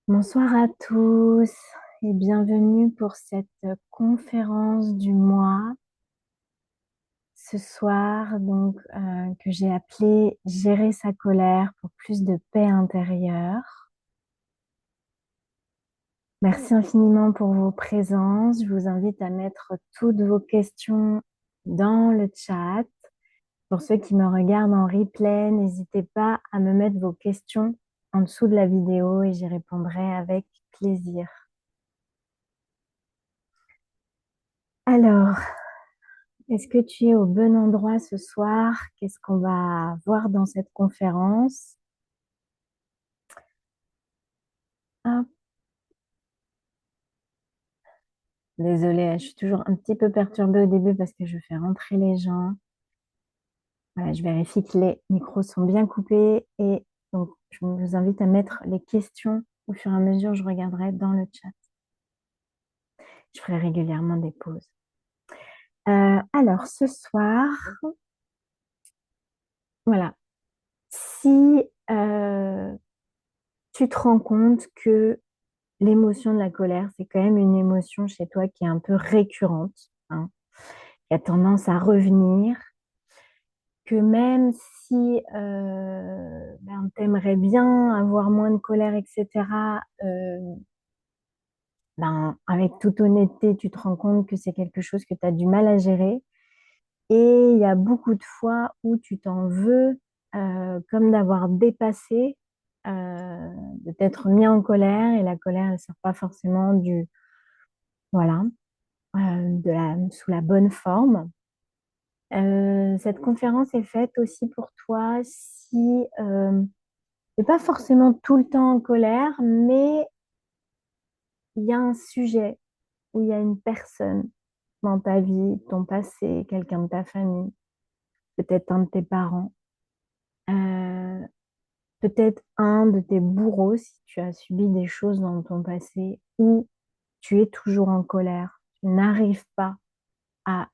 Bonsoir à tous et bienvenue pour cette conférence du mois. Ce soir, que j'ai appelé Gérer sa colère pour plus de paix intérieure. Merci infiniment pour vos présences. Je vous invite à mettre toutes vos questions dans le chat. Pour ceux qui me regardent en replay, n'hésitez pas à me mettre vos questions en dessous de la vidéo et j'y répondrai avec plaisir. Alors, est-ce que tu es au bon endroit ce soir? Qu'est-ce qu'on va voir dans cette conférence? Hop, désolée, je suis toujours un petit peu perturbée au début parce que je fais rentrer les gens. Voilà, je vérifie que les micros sont bien coupés et donc je vous invite à mettre les questions au fur et à mesure, je regarderai dans le chat. Je ferai régulièrement des pauses. Alors, ce soir, voilà, si euh, tu te rends compte que l'émotion de la colère, c'est quand même une émotion chez toi qui est un peu récurrente, hein, qui a tendance à revenir, que même si t'aimerais bien avoir moins de colère, etc., avec toute honnêteté, tu te rends compte que c'est quelque chose que tu as du mal à gérer. Et il y a beaucoup de fois où tu t'en veux, comme d'avoir dépassé, de t'être mis en colère, et la colère, elle ne sort pas forcément voilà, sous la bonne forme. Cette conférence est faite aussi pour toi si tu n'es pas forcément tout le temps en colère, mais il y a un sujet où il y a une personne dans ta vie, ton passé, quelqu'un de ta famille, peut-être un de tes parents, euh, peut-être un de tes bourreaux si tu as subi des choses dans ton passé, où tu es toujours en colère, tu n'arrives pas à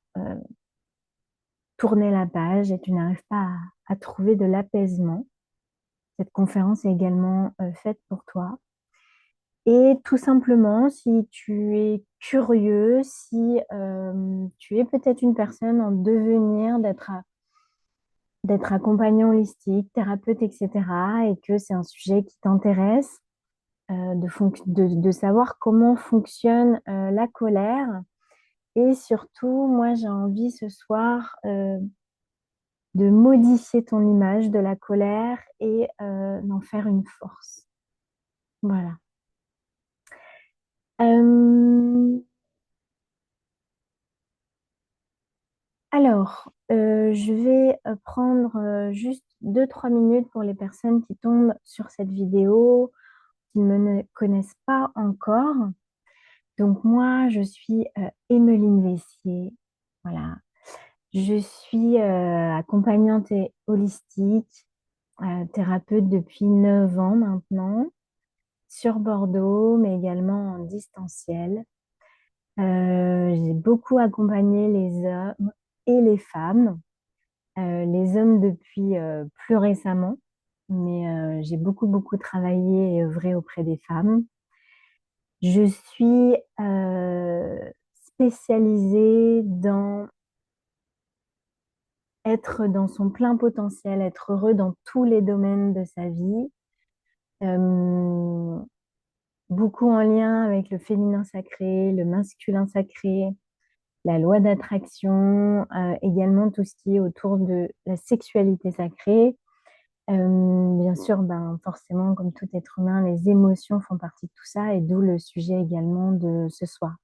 tourner la page et tu n'arrives pas à trouver de l'apaisement. Cette conférence est également faite pour toi. Et tout simplement, si tu es curieux, si tu es peut-être une personne en devenir d'être accompagnant holistique, thérapeute, etc., et que c'est un sujet qui t'intéresse, de savoir comment fonctionne la colère. Et surtout, moi, j'ai envie ce soir de modifier ton image de la colère et d'en faire une force. Voilà. Euh, je vais prendre juste 2-3 minutes pour les personnes qui tombent sur cette vidéo, qui ne me connaissent pas encore. Donc moi, je suis Emmeline Vessier. Voilà. Je suis accompagnante et holistique, thérapeute depuis 9 ans maintenant, sur Bordeaux, mais également en distanciel. J'ai beaucoup accompagné les hommes et les femmes. Les hommes depuis plus récemment, mais j'ai beaucoup travaillé et œuvré auprès des femmes. Je suis spécialisée dans être dans son plein potentiel, être heureux dans tous les domaines de sa vie. Euh, Beaucoup en lien avec le féminin sacré, le masculin sacré, la loi d'attraction, également tout ce qui est autour de la sexualité sacrée. Bien sûr, forcément, comme tout être humain, les émotions font partie de tout ça et d'où le sujet également de ce soir.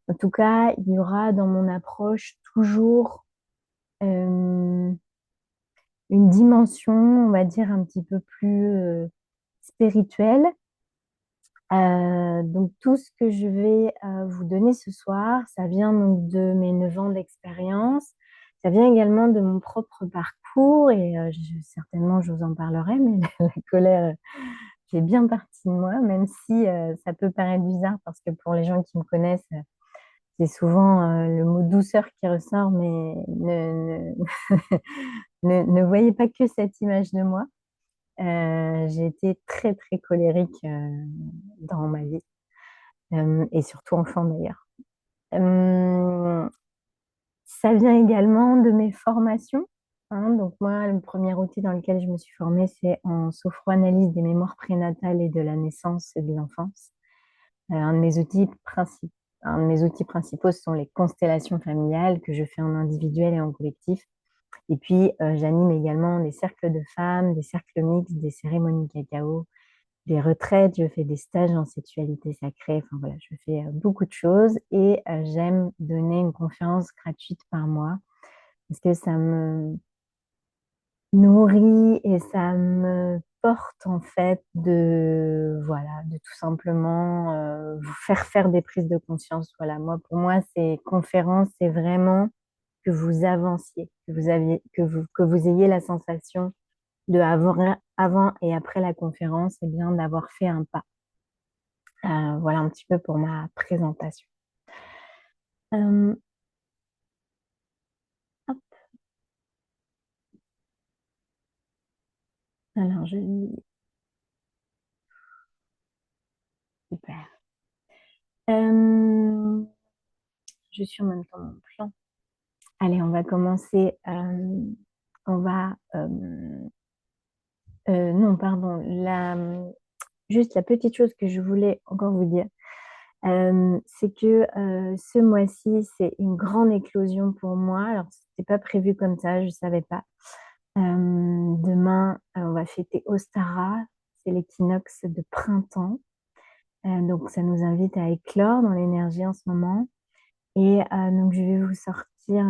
En tout cas, il y aura dans mon approche toujours euh, une dimension, on va dire, un petit peu plus spirituelle. Donc tout ce que je vais vous donner ce soir, ça vient donc de mes 9 ans d'expérience. Ça vient également de mon propre parcours et certainement je vous en parlerai, mais la colère fait bien partie de moi, même si ça peut paraître bizarre parce que pour les gens qui me connaissent, c'est souvent le mot douceur qui ressort, mais ne voyez pas que cette image de moi. J'ai été très, très colérique dans ma vie, et surtout enfant d'ailleurs. Euh, Ça vient également de mes formations, hein. Donc moi, le premier outil dans lequel je me suis formée, c'est en sophroanalyse des mémoires prénatales et de la naissance et de l'enfance. Un de mes outils principaux, ce sont les constellations familiales que je fais en individuel et en collectif. Et puis, j'anime également des cercles de femmes, des cercles mixtes, des cérémonies cacao, des retraites, je fais des stages en sexualité sacrée. Enfin voilà, je fais beaucoup de choses et j'aime donner une conférence gratuite par mois parce que ça me nourrit et ça me porte en fait de voilà de tout simplement vous faire des prises de conscience. Voilà, moi pour moi ces conférences c'est vraiment que vous avanciez, que vous ayez la sensation de avant et après la conférence, et bien d'avoir fait un pas. Voilà un petit peu pour ma présentation. Euh, Hop, alors je lis. Super. Euh, je suis en même temps mon plan. Allez, on va commencer. On va. Non, pardon. Juste la petite chose que je voulais encore vous dire, c'est que ce mois-ci, c'est une grande éclosion pour moi. Alors, c'était pas prévu comme ça, je savais pas. Demain, on va fêter Ostara, c'est l'équinoxe de printemps. Donc, ça nous invite à éclore dans l'énergie en ce moment. Et donc, je vais vous sortir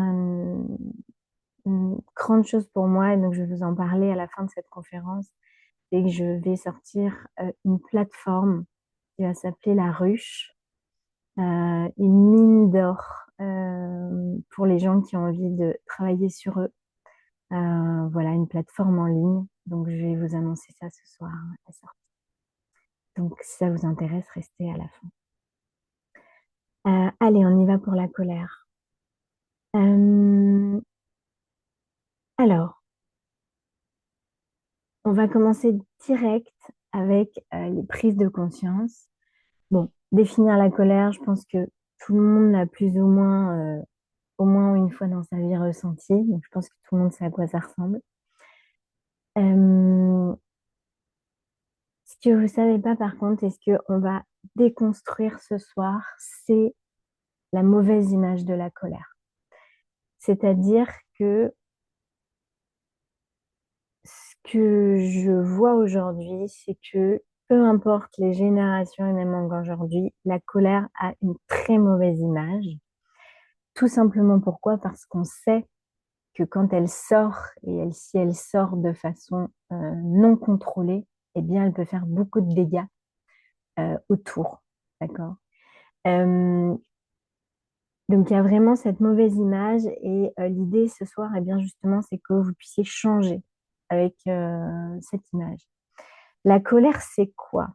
une grande chose pour moi, et donc je vais vous en parler à la fin de cette conférence. C'est que je vais sortir une plateforme qui va s'appeler La Ruche, une mine d'or pour les gens qui ont envie de travailler sur eux. Voilà, une plateforme en ligne. Donc, je vais vous annoncer ça ce soir à la sortie. Donc, si ça vous intéresse, restez à la fin. Allez, on y va pour la colère. Euh, alors, on va commencer direct avec les prises de conscience. Bon, définir la colère, je pense que tout le monde l'a plus ou moins, au moins une fois dans sa vie ressenti. Donc, je pense que tout le monde sait à quoi ça ressemble. Euh, Ce que vous ne savez pas, par contre, et ce qu'on va déconstruire ce soir, c'est la mauvaise image de la colère. C'est-à-dire que ce que je vois aujourd'hui, c'est que peu importe les générations et même encore aujourd'hui, la colère a une très mauvaise image. Tout simplement pourquoi? Parce qu'on sait que quand elle sort, si elle sort de façon non contrôlée, eh bien, elle peut faire beaucoup de dégâts autour. D'accord? Euh, donc, il y a vraiment cette mauvaise image et l'idée ce soir, eh bien, justement, c'est que vous puissiez changer avec cette image. La colère, c'est quoi?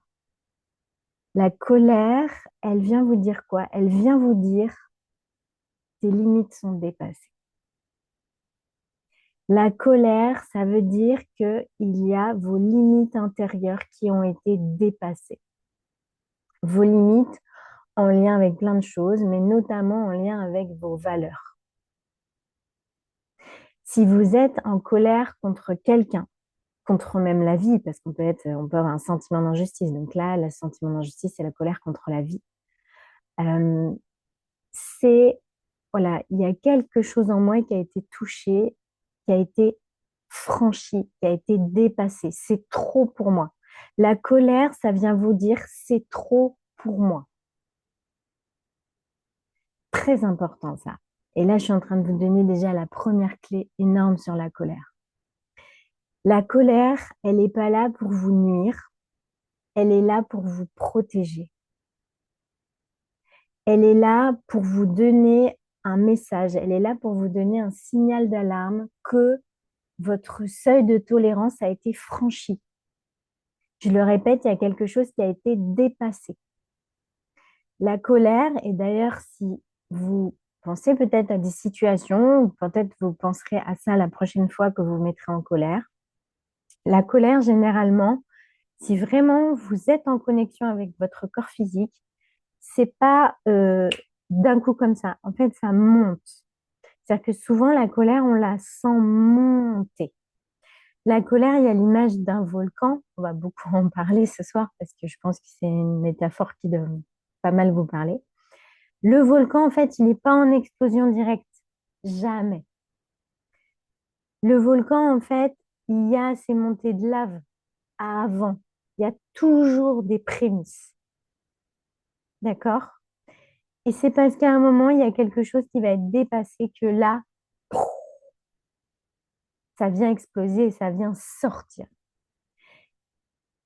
La colère, elle vient vous dire quoi? Elle vient vous dire tes limites sont dépassées. La colère, ça veut dire qu'il y a vos limites intérieures qui ont été dépassées. Vos limites en lien avec plein de choses, mais notamment en lien avec vos valeurs. Si vous êtes en colère contre quelqu'un, contre même la vie, parce on peut avoir un sentiment d'injustice. Donc là, le sentiment d'injustice, c'est la colère contre la vie. Euh, c'est, voilà, il y a quelque chose en moi qui a été touché, qui a été franchi, qui a été dépassé. C'est trop pour moi. La colère, ça vient vous dire, c'est trop pour moi. Très important, ça. Et là, je suis en train de vous donner déjà la première clé énorme sur la colère. La colère, elle n'est pas là pour vous nuire, elle est là pour vous protéger. Elle est là pour vous donner un message, elle est là pour vous donner un signal d'alarme que votre seuil de tolérance a été franchi. Je le répète, il y a quelque chose qui a été dépassé. La colère, et d'ailleurs, si vous pensez peut-être à des situations, ou peut-être vous penserez à ça la prochaine fois que vous vous mettrez en colère, La colère, généralement, si vraiment vous êtes en connexion avec votre corps physique, c'est pas d'un coup comme ça. En fait, ça monte. C'est-à-dire que souvent, la colère, on la sent monter. La colère, il y a l'image d'un volcan. On va beaucoup en parler ce soir parce que je pense que c'est une métaphore qui doit pas mal vous parler. Le volcan, en fait, il n'est pas en explosion directe. Jamais. Le volcan, en fait, il y a ces montées de lave avant. Il y a toujours des prémices. D'accord? Et c'est parce qu'à un moment, il y a quelque chose qui va être dépassé que là, ça vient exploser et ça vient sortir.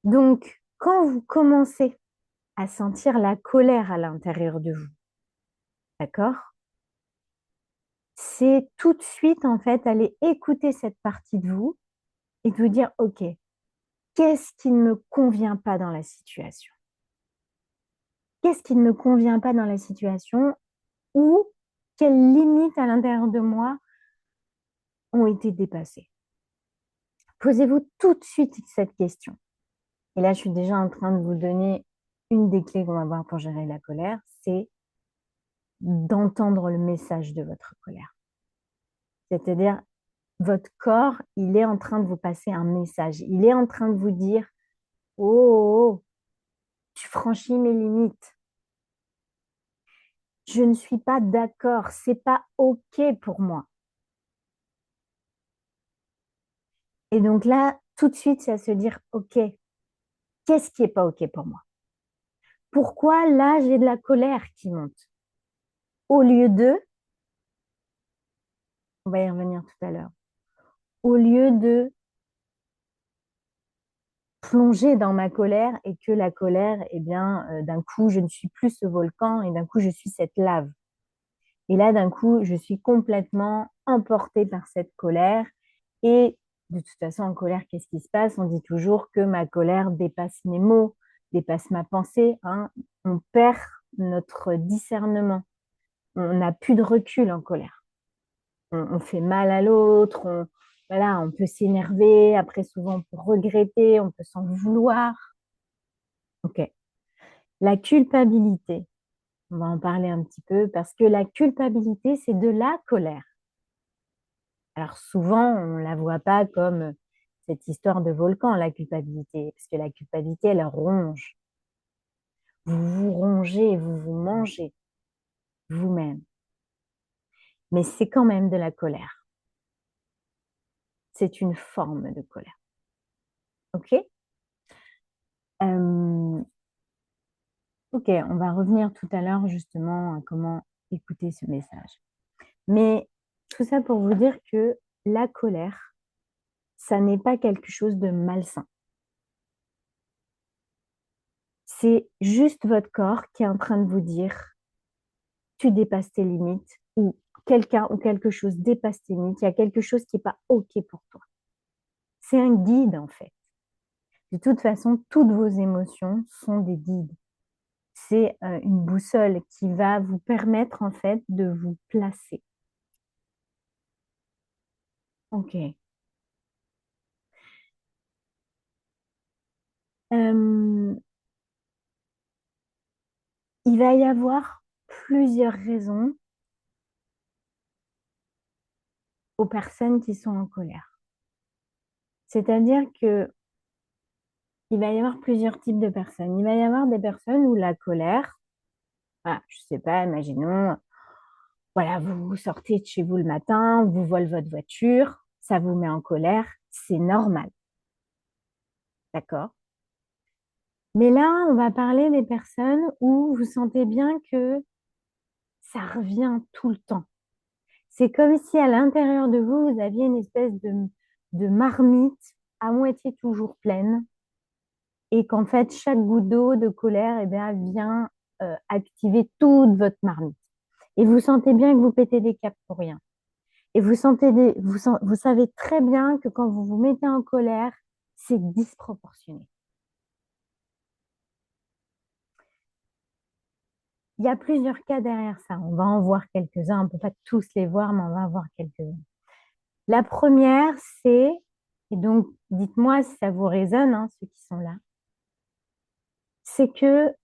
Donc, quand vous commencez à sentir la colère à l'intérieur de vous, d'accord? C'est tout de suite, en fait, aller écouter cette partie de vous et de vous dire, OK, qu'est-ce qui ne me convient pas dans la situation? Qu'est-ce qui ne me convient pas dans la situation ou quelles limites à l'intérieur de moi ont été dépassées? Posez-vous tout de suite cette question. Et là, je suis déjà en train de vous donner une des clés qu'on va voir pour gérer la colère, c'est d'entendre le message de votre colère. C'est-à-dire, votre corps, il est en train de vous passer un message. Il est en train de vous dire, oh, oh, oh, tu franchis mes limites. Je ne suis pas d'accord. C'est pas OK pour moi. Et donc là, tout de suite, c'est à se dire, OK, qu'est-ce qui est pas OK pour moi? Pourquoi là, j'ai de la colère qui monte? Au lieu de, on va y revenir tout à l'heure, au lieu de plonger dans ma colère et que la colère, eh bien, d'un coup, je ne suis plus ce volcan et d'un coup, je suis cette lave. Et là, d'un coup, je suis complètement emportée par cette colère. Et de toute façon, en colère, qu'est-ce qui se passe? On dit toujours que ma colère dépasse mes mots, dépasse ma pensée, hein. On perd notre discernement. On n'a plus de recul en colère. On fait mal à l'autre, voilà, on peut s'énerver, après souvent on peut regretter, on peut s'en vouloir. Ok. La culpabilité, on va en parler un petit peu parce que la culpabilité, c'est de la colère. Alors souvent, on ne la voit pas comme cette histoire de volcan, la culpabilité, parce que la culpabilité, elle ronge. Vous vous rongez, vous vous mangez vous-même. Mais c'est quand même de la colère. C'est une forme de colère. OK? Euh, OK, on va revenir tout à l'heure justement à comment écouter ce message. Mais tout ça pour vous dire que la colère, ça n'est pas quelque chose de malsain. C'est juste votre corps qui est en train de vous dire, tu dépasses tes limites ou quelqu'un ou quelque chose dépasse tes limites, il y a quelque chose qui n'est pas OK pour toi. C'est un guide en fait. De toute façon, toutes vos émotions sont des guides. C'est une boussole qui va vous permettre en fait de vous placer. OK. Euh, il va y avoir plusieurs raisons aux personnes qui sont en colère. C'est-à-dire que il va y avoir plusieurs types de personnes. Il va y avoir des personnes où la colère, voilà, je sais pas, imaginons, voilà, vous sortez de chez vous le matin, on vous vole votre voiture, ça vous met en colère, c'est normal, d'accord? Mais là, on va parler des personnes où vous sentez bien que ça revient tout le temps. C'est comme si à l'intérieur de vous, vous aviez une espèce de marmite à moitié toujours pleine et qu'en fait, chaque goutte d'eau de colère eh bien, vient activer toute votre marmite. Et vous sentez bien que vous pétez des câbles pour rien. Et vous savez très bien que quand vous vous mettez en colère, c'est disproportionné. Il y a plusieurs cas derrière ça. On va en voir quelques-uns. On ne peut pas tous les voir, mais on va en voir quelques-uns. La première, c'est et donc dites-moi si ça vous résonne, hein, ceux qui sont là, c'est que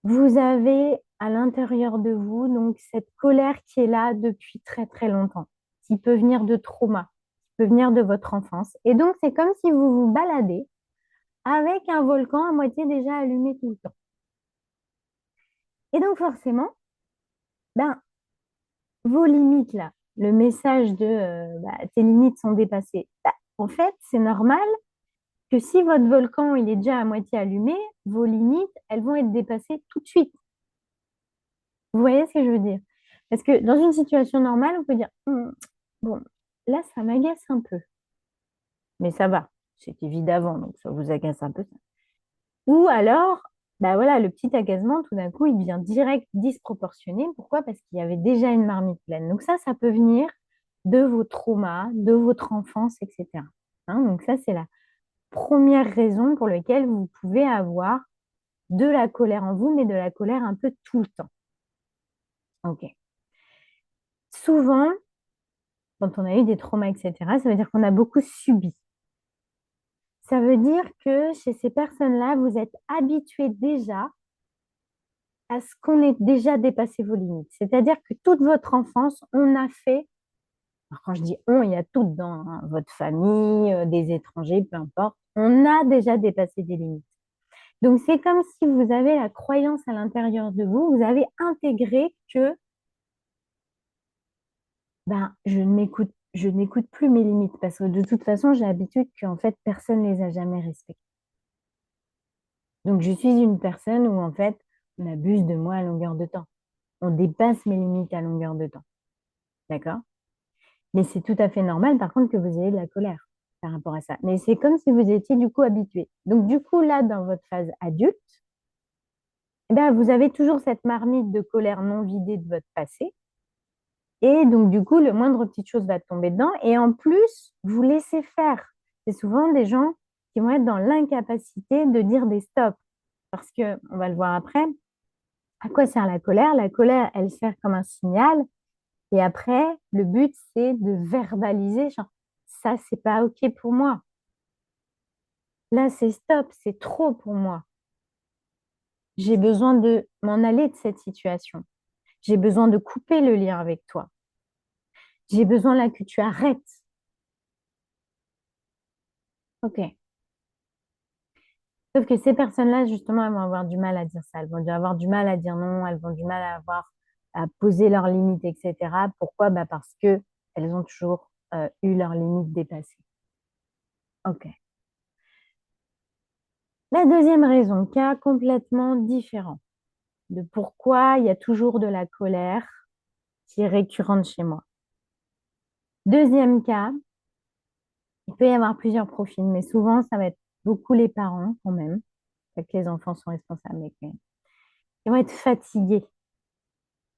vous avez à l'intérieur de vous donc cette colère qui est là depuis très très longtemps, qui peut venir de trauma, qui peut venir de votre enfance. Et donc c'est comme si vous vous baladez avec un volcan à moitié déjà allumé tout le temps. Et donc forcément, ben, vos limites là, le message de tes limites sont dépassées. Bah, en fait, c'est normal que si votre volcan il est déjà à moitié allumé, vos limites, elles vont être dépassées tout de suite. Vous voyez ce que je veux dire? Parce que dans une situation normale, on peut dire, bon, là, ça m'agace un peu. Mais ça va, c'était vide avant, donc ça vous agace un peu. Ou alors, bah voilà, le petit agacement, tout d'un coup, il devient direct disproportionné. Pourquoi? Parce qu'il y avait déjà une marmite pleine. Donc ça peut venir de vos traumas, de votre enfance, etc. Hein, donc ça, c'est la première raison pour laquelle vous pouvez avoir de la colère en vous, mais de la colère un peu tout le temps. Ok. Souvent, quand on a eu des traumas, etc., ça veut dire qu'on a beaucoup subi. Ça veut dire que chez ces personnes-là, vous êtes habitués déjà à ce qu'on ait déjà dépassé vos limites. C'est-à-dire que toute votre enfance, on a fait, alors quand je dis on, il y a tout dedans, hein, votre famille, des étrangers, peu importe, on a déjà dépassé des limites. Donc c'est comme si vous avez la croyance à l'intérieur de vous, vous avez intégré que ben, je n'écoute plus mes limites parce que de toute façon, j'ai l'habitude qu'en fait, personne ne les a jamais respectées. Donc, je suis une personne où en fait, on abuse de moi à longueur de temps. On dépasse mes limites à longueur de temps. D'accord? Mais c'est tout à fait normal, par contre, que vous ayez de la colère par rapport à ça. Mais c'est comme si vous étiez du coup habitué. Donc, du coup, là, dans votre phase adulte, eh ben, vous avez toujours cette marmite de colère non vidée de votre passé. Et donc, du coup, le moindre petite chose va tomber dedans. Et en plus, vous laissez faire. C'est souvent des gens qui vont être dans l'incapacité de dire des stops. Parce que, on va le voir après, à quoi sert la colère? La colère, elle sert comme un signal. Et après, le but, c'est de verbaliser, genre, ça, c'est pas OK pour moi. Là, c'est stop, c'est trop pour moi. J'ai besoin de m'en aller de cette situation. J'ai besoin de couper le lien avec toi. J'ai besoin là que tu arrêtes. OK. Sauf que ces personnes-là, justement, elles vont avoir du mal à dire ça. Elles vont avoir du mal à dire non. Elles vont du mal à poser leurs limites, etc. Pourquoi? Bah parce que elles ont toujours eu leurs limites dépassées. OK. La deuxième raison, cas complètement différent de pourquoi il y a toujours de la colère qui est récurrente chez moi. Deuxième cas, il peut y avoir plusieurs profils, mais souvent, ça va être beaucoup les parents quand même. Fait que les enfants sont responsables, mais quand même. Ils vont être fatigués.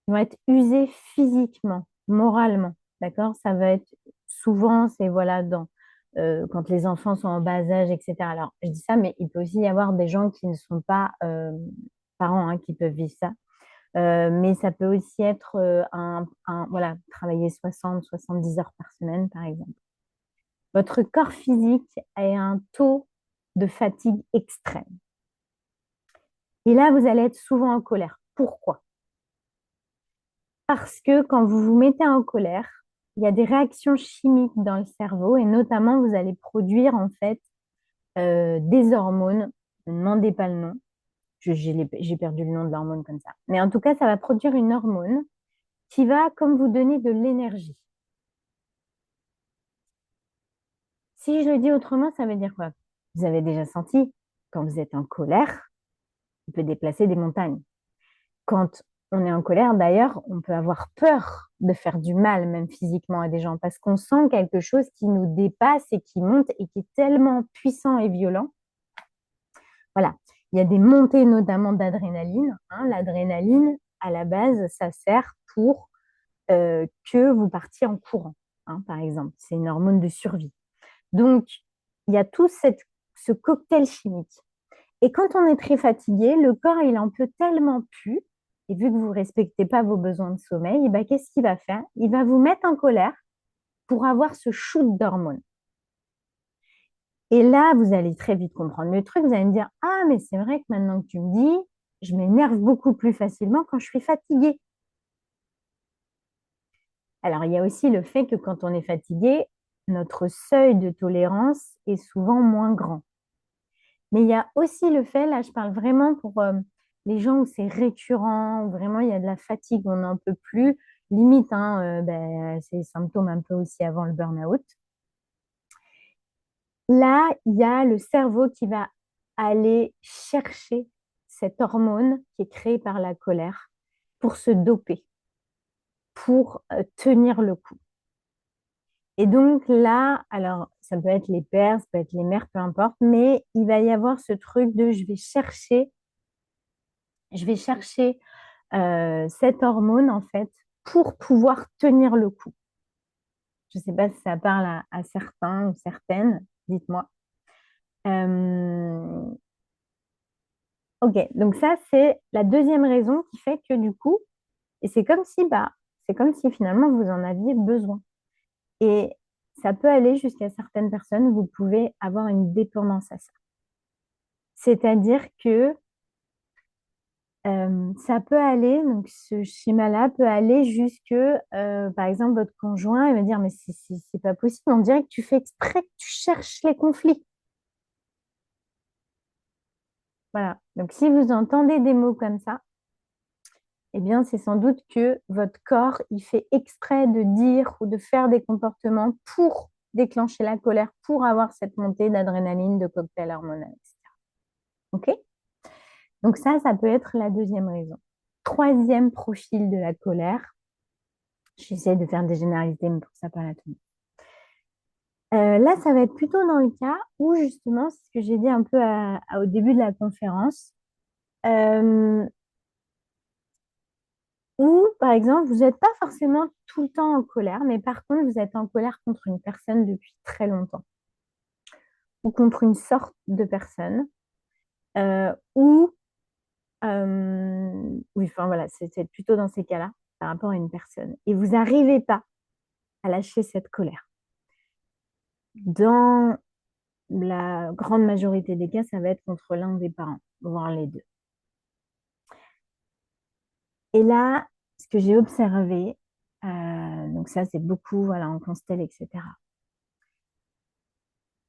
Ils vont être usés physiquement, moralement. D'accord? Ça va être souvent, c'est voilà, quand les enfants sont en bas âge, etc. Alors, je dis ça, mais il peut aussi y avoir des gens qui ne sont pas parents, hein, qui peuvent vivre ça. Mais ça peut aussi être voilà, travailler 60-70 heures par semaine, par exemple. Votre corps physique a un taux de fatigue extrême. Et là, vous allez être souvent en colère. Pourquoi? Parce que quand vous vous mettez en colère, il y a des réactions chimiques dans le cerveau et notamment, vous allez produire en fait des hormones. Ne me demandez pas le nom. J'ai perdu le nom de l'hormone comme ça. Mais en tout cas, ça va produire une hormone qui va comme vous donner de l'énergie. Si je le dis autrement, ça veut dire quoi? Vous avez déjà senti, quand vous êtes en colère, on peut déplacer des montagnes. Quand on est en colère, d'ailleurs, on peut avoir peur de faire du mal, même physiquement, à des gens, parce qu'on sent quelque chose qui nous dépasse et qui monte et qui est tellement puissant et violent. Voilà. Il y a des montées notamment d'adrénaline. Hein. L'adrénaline, à la base, ça sert pour que vous partiez en courant, hein, par exemple. C'est une hormone de survie. Donc, il y a tout ce cocktail chimique. Et quand on est très fatigué, le corps, il en peut tellement plus. Et vu que vous ne respectez pas vos besoins de sommeil, et ben, qu'est-ce qu'il va faire? Il va vous mettre en colère pour avoir ce shoot d'hormones. Et là, vous allez très vite comprendre le truc. Vous allez me dire, ah, mais c'est vrai que maintenant que tu me dis, je m'énerve beaucoup plus facilement quand je suis fatiguée. Alors, il y a aussi le fait que quand on est fatigué, notre seuil de tolérance est souvent moins grand. Mais il y a aussi le fait, là, je parle vraiment pour les gens où c'est récurrent, où vraiment il y a de la fatigue, on n'en peut plus, limite, hein, c'est des symptômes un peu aussi avant le burn-out. Là, il y a le cerveau qui va aller chercher cette hormone qui est créée par la colère pour se doper, pour tenir le coup. Et donc là, alors ça peut être les pères, ça peut être les mères, peu importe, mais il va y avoir ce truc de je vais chercher cette hormone en fait pour pouvoir tenir le coup. Je ne sais pas si ça parle à certains ou certaines, dites-moi. Euh, ok, donc ça c'est la deuxième raison qui fait que du coup, et c'est comme si finalement vous en aviez besoin. Et ça peut aller jusqu'à certaines personnes, vous pouvez avoir une dépendance à ça. C'est-à-dire que ça peut aller, donc ce schéma-là peut aller jusque, par exemple, votre conjoint, il va dire, mais c'est pas possible, on dirait que tu fais exprès, que tu cherches les conflits. Voilà. Donc si vous entendez des mots comme ça, eh bien, c'est sans doute que votre corps, il fait exprès de dire ou de faire des comportements pour déclencher la colère, pour avoir cette montée d'adrénaline, de cocktail hormonal, etc. OK? Donc ça peut être la deuxième raison. Troisième profil de la colère, j'essaie de faire des généralités, mais pour ça, pas la tout. Là, ça va être plutôt dans le cas où, justement, c'est ce que j'ai dit un peu au début de la conférence, euh, où, par exemple, vous n'êtes pas forcément tout le temps en colère, mais par contre, vous êtes en colère contre une personne depuis très longtemps, ou contre une sorte de personne, ou, oui, enfin voilà, c'est plutôt dans ces cas-là, par rapport à une personne. Et vous n'arrivez pas à lâcher cette colère. Dans la grande majorité des cas, ça va être contre l'un des parents, voire les deux. Et là, ce que j'ai observé, donc ça c'est beaucoup voilà, en constelle, etc.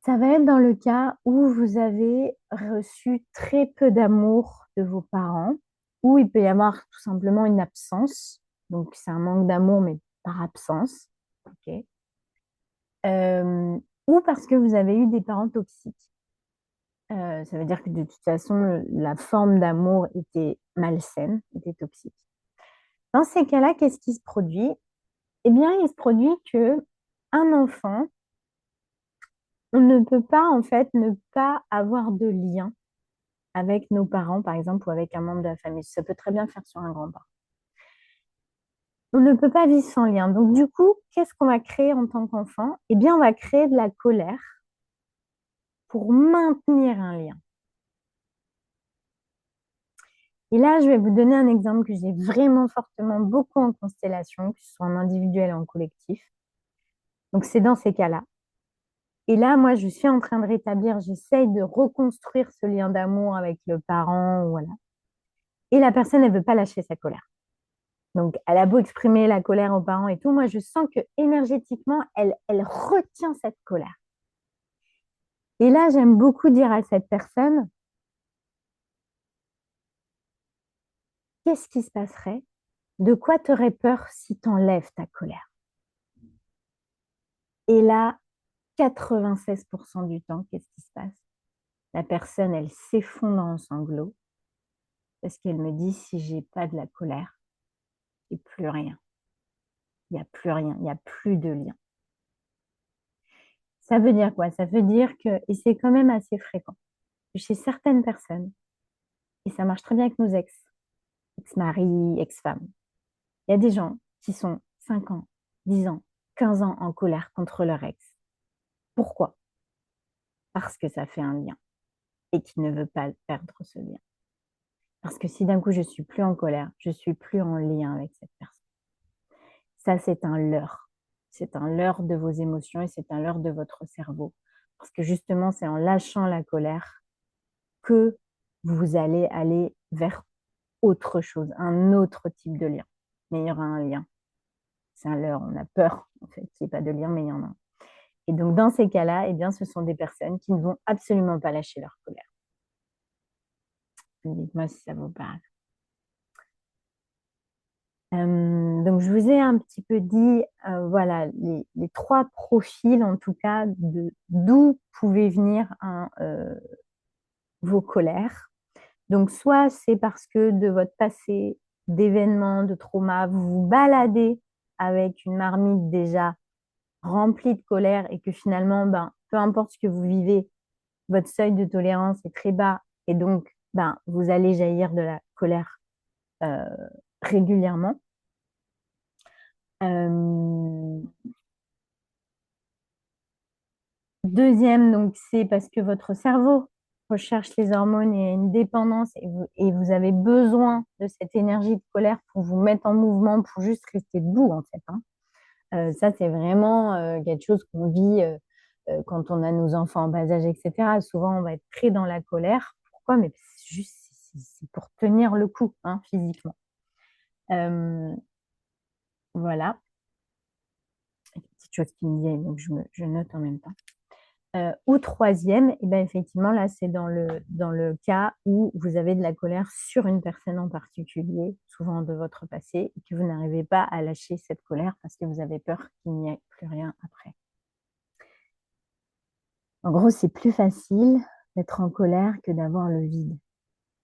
Ça va être dans le cas où vous avez reçu très peu d'amour de vos parents, où il peut y avoir tout simplement une absence. Donc c'est un manque d'amour, mais par absence. Ok. Euh, ou parce que vous avez eu des parents toxiques. Ça veut dire que de toute façon, la forme d'amour était malsaine, était toxique. Dans ces cas-là, qu'est-ce qui se produit? Eh bien, il se produit que un enfant, on ne peut pas en fait ne pas avoir de lien avec nos parents, par exemple, ou avec un membre de la famille. Ça peut très bien faire sur un grand-parent. On ne peut pas vivre sans lien. Donc, du coup, qu'est-ce qu'on va créer en tant qu'enfant? Eh bien, on va créer de la colère pour maintenir un lien. Et là, je vais vous donner un exemple que j'ai vraiment fortement beaucoup en constellation, que ce soit en individuel ou en collectif. Donc, c'est dans ces cas-là. Et là, moi, je suis en train de rétablir, j'essaye de reconstruire ce lien d'amour avec le parent, voilà. Et la personne, elle veut pas lâcher sa colère. Donc, elle a beau exprimer la colère aux parents et tout, moi, je sens que énergétiquement, elle retient cette colère. Et là, j'aime beaucoup dire à cette personne, qu'est-ce qui se passerait? De quoi tu aurais peur si tu enlèves ta colère? Et là, 96% du temps, qu'est-ce qui se passe? La personne, elle s'effondre en sanglots parce qu'elle me dit, si j'ai pas de la colère, j'ai plus rien. Il n'y a plus rien, il n'y a plus de lien. Ça veut dire quoi? Ça veut dire que, et c'est quand même assez fréquent, chez certaines personnes, et ça marche très bien avec nos ex-maris, ex-femmes, il y a des gens qui sont 5 ans, 10 ans, 15 ans en colère contre leur ex. Pourquoi? Parce que ça fait un lien et qui ne veut pas perdre ce lien. Parce que si d'un coup je suis plus en colère, je suis plus en lien avec cette personne. Ça, c'est un leurre. C'est un leurre de vos émotions et c'est un leurre de votre cerveau Parce que justement, c'est en lâchant la colère que vous allez aller vers autre chose, un autre type de lien. Mais il y aura un lien. C'est un leurre, on a peur, en fait, qu'il n'y ait pas de lien, mais il y en a un. Et donc, dans ces cas-là, eh bien, ce sont des personnes qui ne vont absolument pas lâcher leur colère. Dites-moi si ça vous parle. Donc, je vous ai un petit peu dit, voilà, les trois profils, en tout cas, d'où pouvaient venir vos colères. Donc, soit c'est parce que de votre passé, d'événements, de traumas, vous vous baladez avec une marmite déjà remplie de colère et que finalement, ben, peu importe ce que vous vivez, votre seuil de tolérance est très bas et donc, ben, vous allez jaillir de la colère euh, régulièrement. Euh, Deuxième, donc, c'est parce que votre cerveau recherche les hormones et une dépendance et vous avez besoin de cette énergie de colère pour vous mettre en mouvement, pour juste rester debout, en fait, hein. Ça, c'est vraiment quelque chose qu'on vit quand on a nos enfants en bas âge, etc. Souvent, on va être très dans la colère. Pourquoi? Mais c'est juste, c'est pour tenir le coup, hein, physiquement. Euh, voilà. Une petite chose qui me vient, donc je note en même temps. Ou troisième, et ben effectivement, là, c'est dans le cas où vous avez de la colère sur une personne en particulier, souvent de votre passé, et que vous n'arrivez pas à lâcher cette colère parce que vous avez peur qu'il n'y ait plus rien après. En gros, c'est plus facile d'être en colère que d'avoir le vide.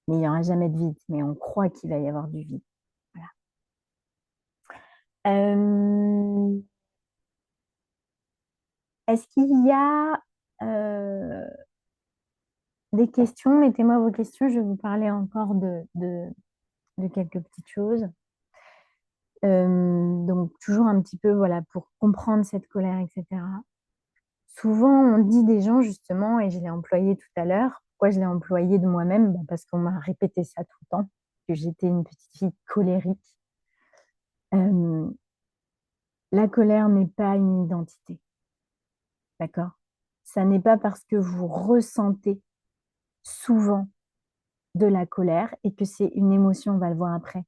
Mais il n'y aura jamais de vide, mais on croit qu'il va y avoir du vide. Voilà. Est-ce qu'il y a des questions? Mettez-moi vos questions, je vais vous parler encore de quelques petites choses. Donc, toujours un petit peu, voilà, pour comprendre cette colère, etc. Souvent, on dit des gens, justement, et je l'ai employé tout à l'heure. Pourquoi je l'ai employé de moi-même? Ben, parce qu'on m'a répété ça tout le temps, que j'étais une petite fille colérique. Euh, la colère n'est pas une identité, d'accord? Ça n'est pas parce que vous ressentez souvent de la colère et que c'est une émotion, on va le voir après,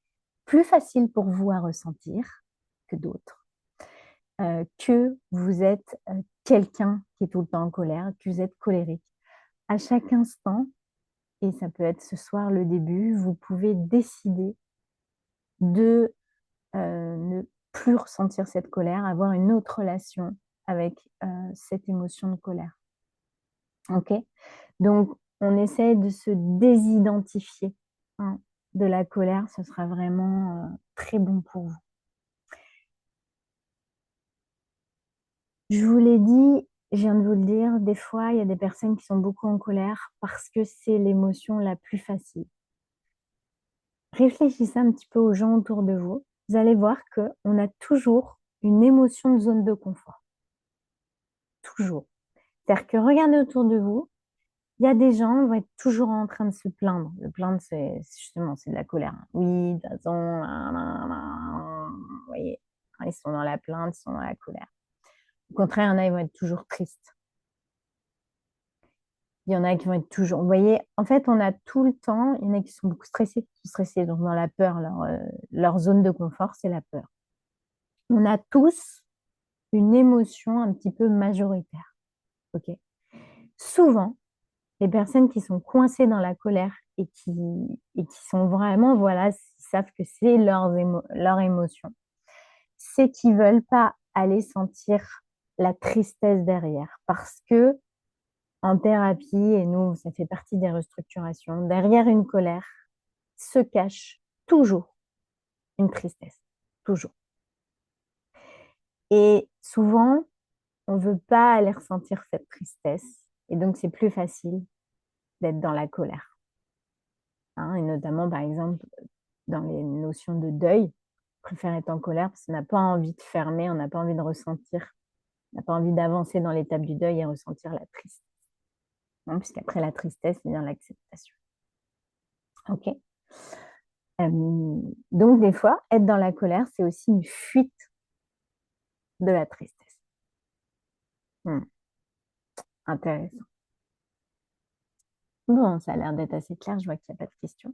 plus facile pour vous à ressentir que d'autres. Que vous êtes quelqu'un qui est tout le temps en colère, que vous êtes colérique. À chaque instant, et ça peut être ce soir le début, vous pouvez décider de ne plus ressentir cette colère, avoir une autre relation avec cette émotion de colère. Ok? Donc, on essaie de se désidentifier, hein, de la colère, ce sera vraiment très bon pour vous. Je vous l'ai dit, je viens de vous le dire, des fois, il y a des personnes qui sont beaucoup en colère parce que c'est l'émotion la plus facile. Réfléchissez un petit peu aux gens autour de vous. Vous allez voir qu'on a toujours une émotion de zone de confort. Toujours. C'est-à-dire que regardez autour de vous, il y a des gens qui vont être toujours en train de se plaindre. Le plaindre, c'est justement, c'est de la colère. Oui, de toute façon, vous voyez, ils sont dans la plainte, ils sont dans la colère. Au contraire, il y en a, ils vont être toujours tristes. Il y en a qui vont être toujours. Vous voyez, en fait, on a tout le temps, il y en a qui sont beaucoup stressés, donc dans la peur, leur zone de confort, c'est la peur. On a tous une émotion un petit peu majoritaire. Ok. Souvent, les personnes qui sont coincées dans la colère et qui sont vraiment, voilà, savent que c'est leur émotion, c'est qu'ils veulent pas aller sentir la tristesse derrière. Parce que en thérapie, et nous, ça fait partie des restructurations, derrière une colère se cache toujours une tristesse. Toujours. Et souvent, on veut pas aller ressentir cette tristesse. Et donc, c'est plus facile d'être dans la colère. Hein, et notamment, par exemple, dans les notions de deuil, on préfère être en colère parce qu'on n'a pas envie de fermer, on n'a pas envie de ressentir, on n'a pas envie d'avancer dans l'étape du deuil et ressentir la tristesse. Hein, puisqu'après la tristesse, vient l'acceptation. OK? Donc, des fois, être dans la colère, c'est aussi une fuite de la tristesse. Hmm. Intéressant. Bon, ça a l'air d'être assez clair, je vois qu'il n'y a pas de questions.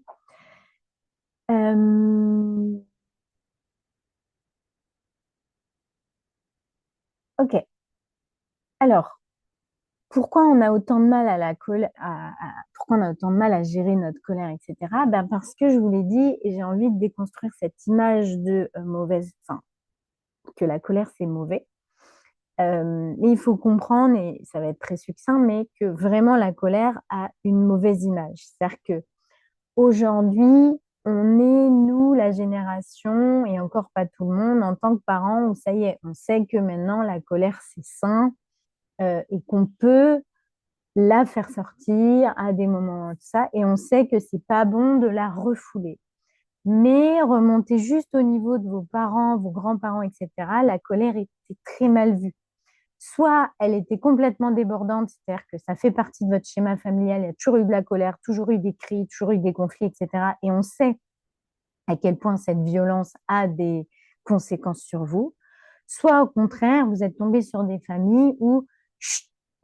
Euh, ok, alors, pourquoi on a autant de mal à la pourquoi on a autant de mal à gérer notre colère, etc. Ben parce que je vous l'ai dit, et j'ai envie de déconstruire cette image de mauvaise, enfin, que la colère c'est mauvais. Mais il faut comprendre, et ça va être très succinct, mais que vraiment la colère a une mauvaise image. C'est-à-dire que aujourd'hui, on est, nous, la génération, et encore pas tout le monde, en tant que parents, où ça y est, on sait que maintenant la colère c'est sain, et qu'on peut la faire sortir à des moments de ça, et on sait que c'est pas bon de la refouler. Mais remonter juste au niveau de vos parents, vos grands-parents, etc., la colère était très mal vue. Soit elle était complètement débordante, c'est-à-dire que ça fait partie de votre schéma familial, il y a toujours eu de la colère, toujours eu des cris, toujours eu des conflits, etc. Et on sait à quel point cette violence a des conséquences sur vous. Soit au contraire, vous êtes tombé sur des familles où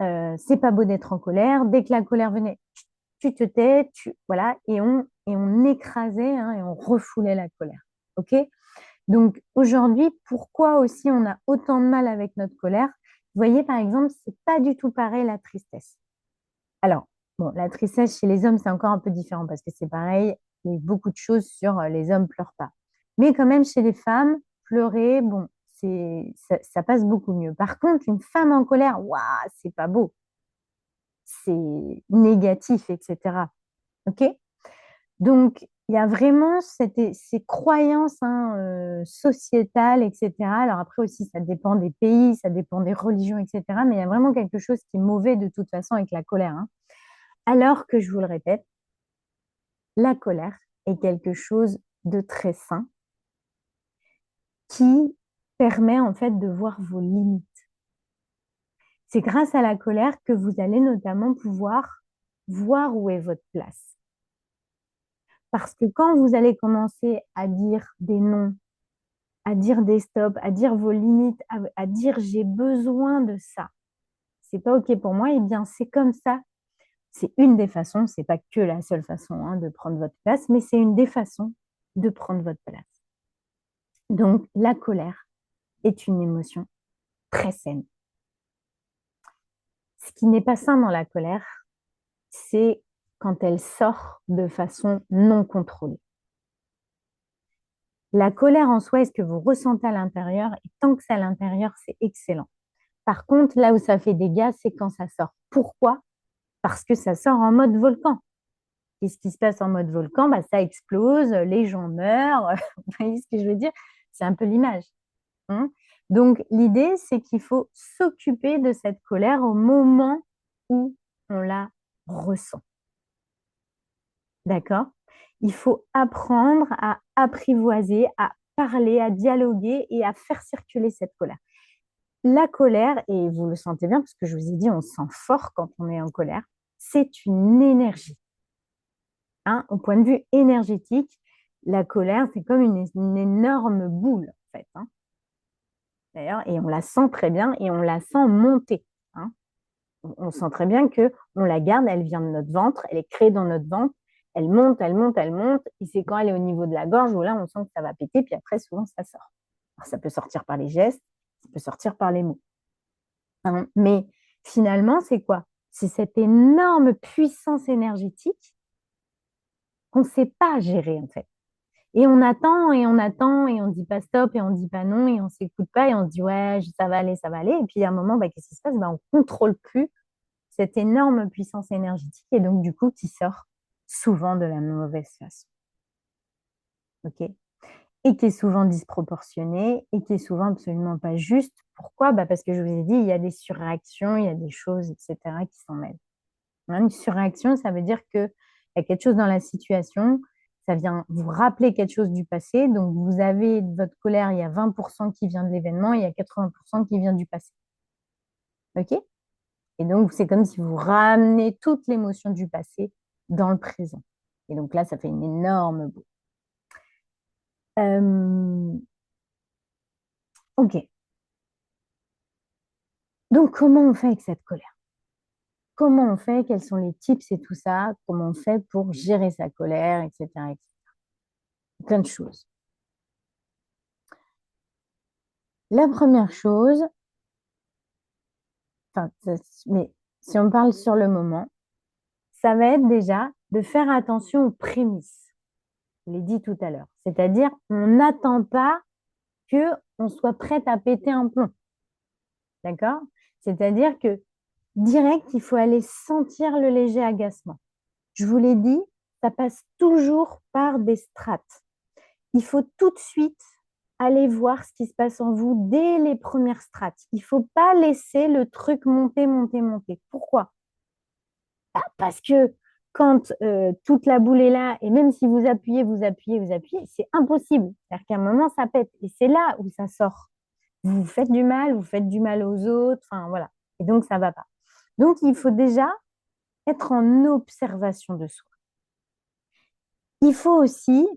c'est pas beau d'être en colère, dès que la colère venait, tu te tais, voilà, et on écrasait, hein, et on refoulait la colère. Ok. Donc aujourd'hui, pourquoi aussi on a autant de mal avec notre colère? Vous voyez, par exemple, c'est pas du tout pareil la tristesse. Alors, bon, la tristesse chez les hommes, c'est encore un peu différent parce que c'est pareil, il y a beaucoup de choses sur les hommes pleurent pas. Mais quand même, chez les femmes, pleurer, bon, ça passe beaucoup mieux. Par contre, une femme en colère, waouh, c'est pas beau, c'est négatif, etc. OK? Donc, il y a vraiment ces croyances, hein, sociétales, etc. Alors après aussi, ça dépend des pays, ça dépend des religions, etc. Mais il y a vraiment quelque chose qui est mauvais de toute façon avec la colère, hein. Alors que je vous le répète, la colère est quelque chose de très sain qui permet en fait de voir vos limites. C'est grâce à la colère que vous allez notamment pouvoir voir où est votre place. Parce que quand vous allez commencer à dire des non, à dire des stops, à dire vos limites, à dire j'ai besoin de ça, c'est pas OK pour moi, et eh bien c'est comme ça. C'est une des façons, c'est pas que la seule façon, hein, de prendre votre place, mais c'est une des façons de prendre votre place. Donc la colère est une émotion très saine. Ce qui n'est pas sain dans la colère, c'est quand elle sort de façon non contrôlée. La colère en soi est ce que vous ressentez à l'intérieur, et tant que c'est à l'intérieur, c'est excellent. Par contre, là où ça fait dégâts, c'est quand ça sort. Pourquoi? Parce que ça sort en mode volcan. Qu'est-ce qui se passe en mode volcan? Bah, ça explose, les gens meurent. Vous voyez ce que je veux dire? C'est un peu l'image, hein. Donc, l'idée, c'est qu'il faut s'occuper de cette colère au moment où on la ressent. D'accord? Il faut apprendre à apprivoiser, à parler, à dialoguer et à faire circuler cette colère. La colère, et vous le sentez bien, parce que je vous ai dit, on se sent fort quand on est en colère, c'est une énergie, hein. Au point de vue énergétique, la colère, c'est comme une énorme boule, en fait, hein. D'ailleurs, et on la sent très bien et on la sent monter, hein. On sent très bien que on la garde, elle vient de notre ventre, elle est créée dans notre ventre, elle monte, elle monte, elle monte, et c'est quand elle est au niveau de la gorge où là, on sent que ça va péter, puis après, souvent, ça sort. Alors, ça peut sortir par les gestes, ça peut sortir par les mots, hein. Mais finalement, c'est quoi? C'est cette énorme puissance énergétique qu'on ne sait pas gérer, en fait. Et on attend et on attend et on dit pas stop et on dit pas non et on s'écoute pas et on se dit ouais, ça va aller, ça va aller. Et puis à un moment, bah, qu'est-ce qui se passe? Bah, on contrôle plus cette énorme puissance énergétique et donc du coup qui sort souvent de la mauvaise façon. Ok? Et qui est souvent disproportionnée et qui est souvent absolument pas juste. Pourquoi? Bah, parce que je vous ai dit, il y a des surréactions, il y a des choses, etc., qui s'en mêlent. Une surréaction, ça veut dire qu'il y a quelque chose dans la situation, ça vient vous rappeler quelque chose du passé. Donc, vous avez votre colère, il y a 20% qui vient de l'événement, il y a 80% qui vient du passé. OK? Et donc, c'est comme si vous ramenez toute l'émotion du passé dans le présent. Et donc là, ça fait une énorme boucle. OK. Donc, comment on fait avec cette colère? comment on fait, quels sont les tips et tout ça, comment on fait pour gérer sa colère, etc., etc. Plein de choses. La première chose, enfin, mais si on parle sur le moment, ça va être déjà de faire attention aux prémices. Je l'ai dit tout à l'heure. C'est-à-dire, on n'attend pas que on soit prête à péter un plomb. D'accord? C'est-à-dire que direct, il faut aller sentir le léger agacement. Je vous l'ai dit, ça passe toujours par des strates. Il faut tout de suite aller voir ce qui se passe en vous dès les premières strates. Il ne faut pas laisser le truc monter, monter, monter. Pourquoi? Parce que quand toute la boule est là, et même si vous appuyez, vous appuyez, vous appuyez, c'est impossible. C'est-à-dire qu'à un moment, ça pète. Et c'est là où ça sort. Vous vous faites du mal aux autres, enfin voilà. Et donc, ça ne va pas. Donc, il faut déjà être en observation de soi. Il faut aussi,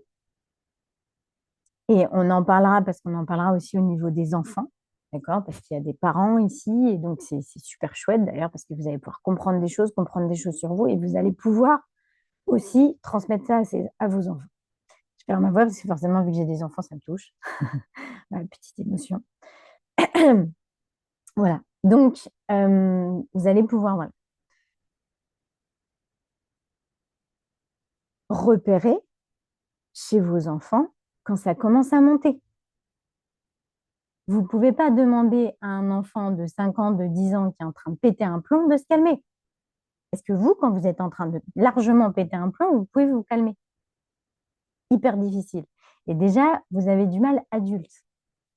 et on en parlera parce qu'on en parlera aussi au niveau des enfants, d'accord? Parce qu'il y a des parents ici, et donc c'est super chouette d'ailleurs, parce que vous allez pouvoir comprendre des choses sur vous, et vous allez pouvoir aussi transmettre ça à vos enfants. Je perds ma voix parce que forcément, vu que j'ai des enfants, ça me touche. Ma petite émotion. Voilà. Donc, vous allez pouvoir voilà, repérer chez vos enfants quand ça commence à monter. Vous ne pouvez pas demander à un enfant de 5 ans, de 10 ans qui est en train de péter un plomb de se calmer. Est-ce que vous, quand vous êtes en train de largement péter un plomb, vous pouvez vous calmer? Hyper difficile. Et déjà, vous avez du mal adulte.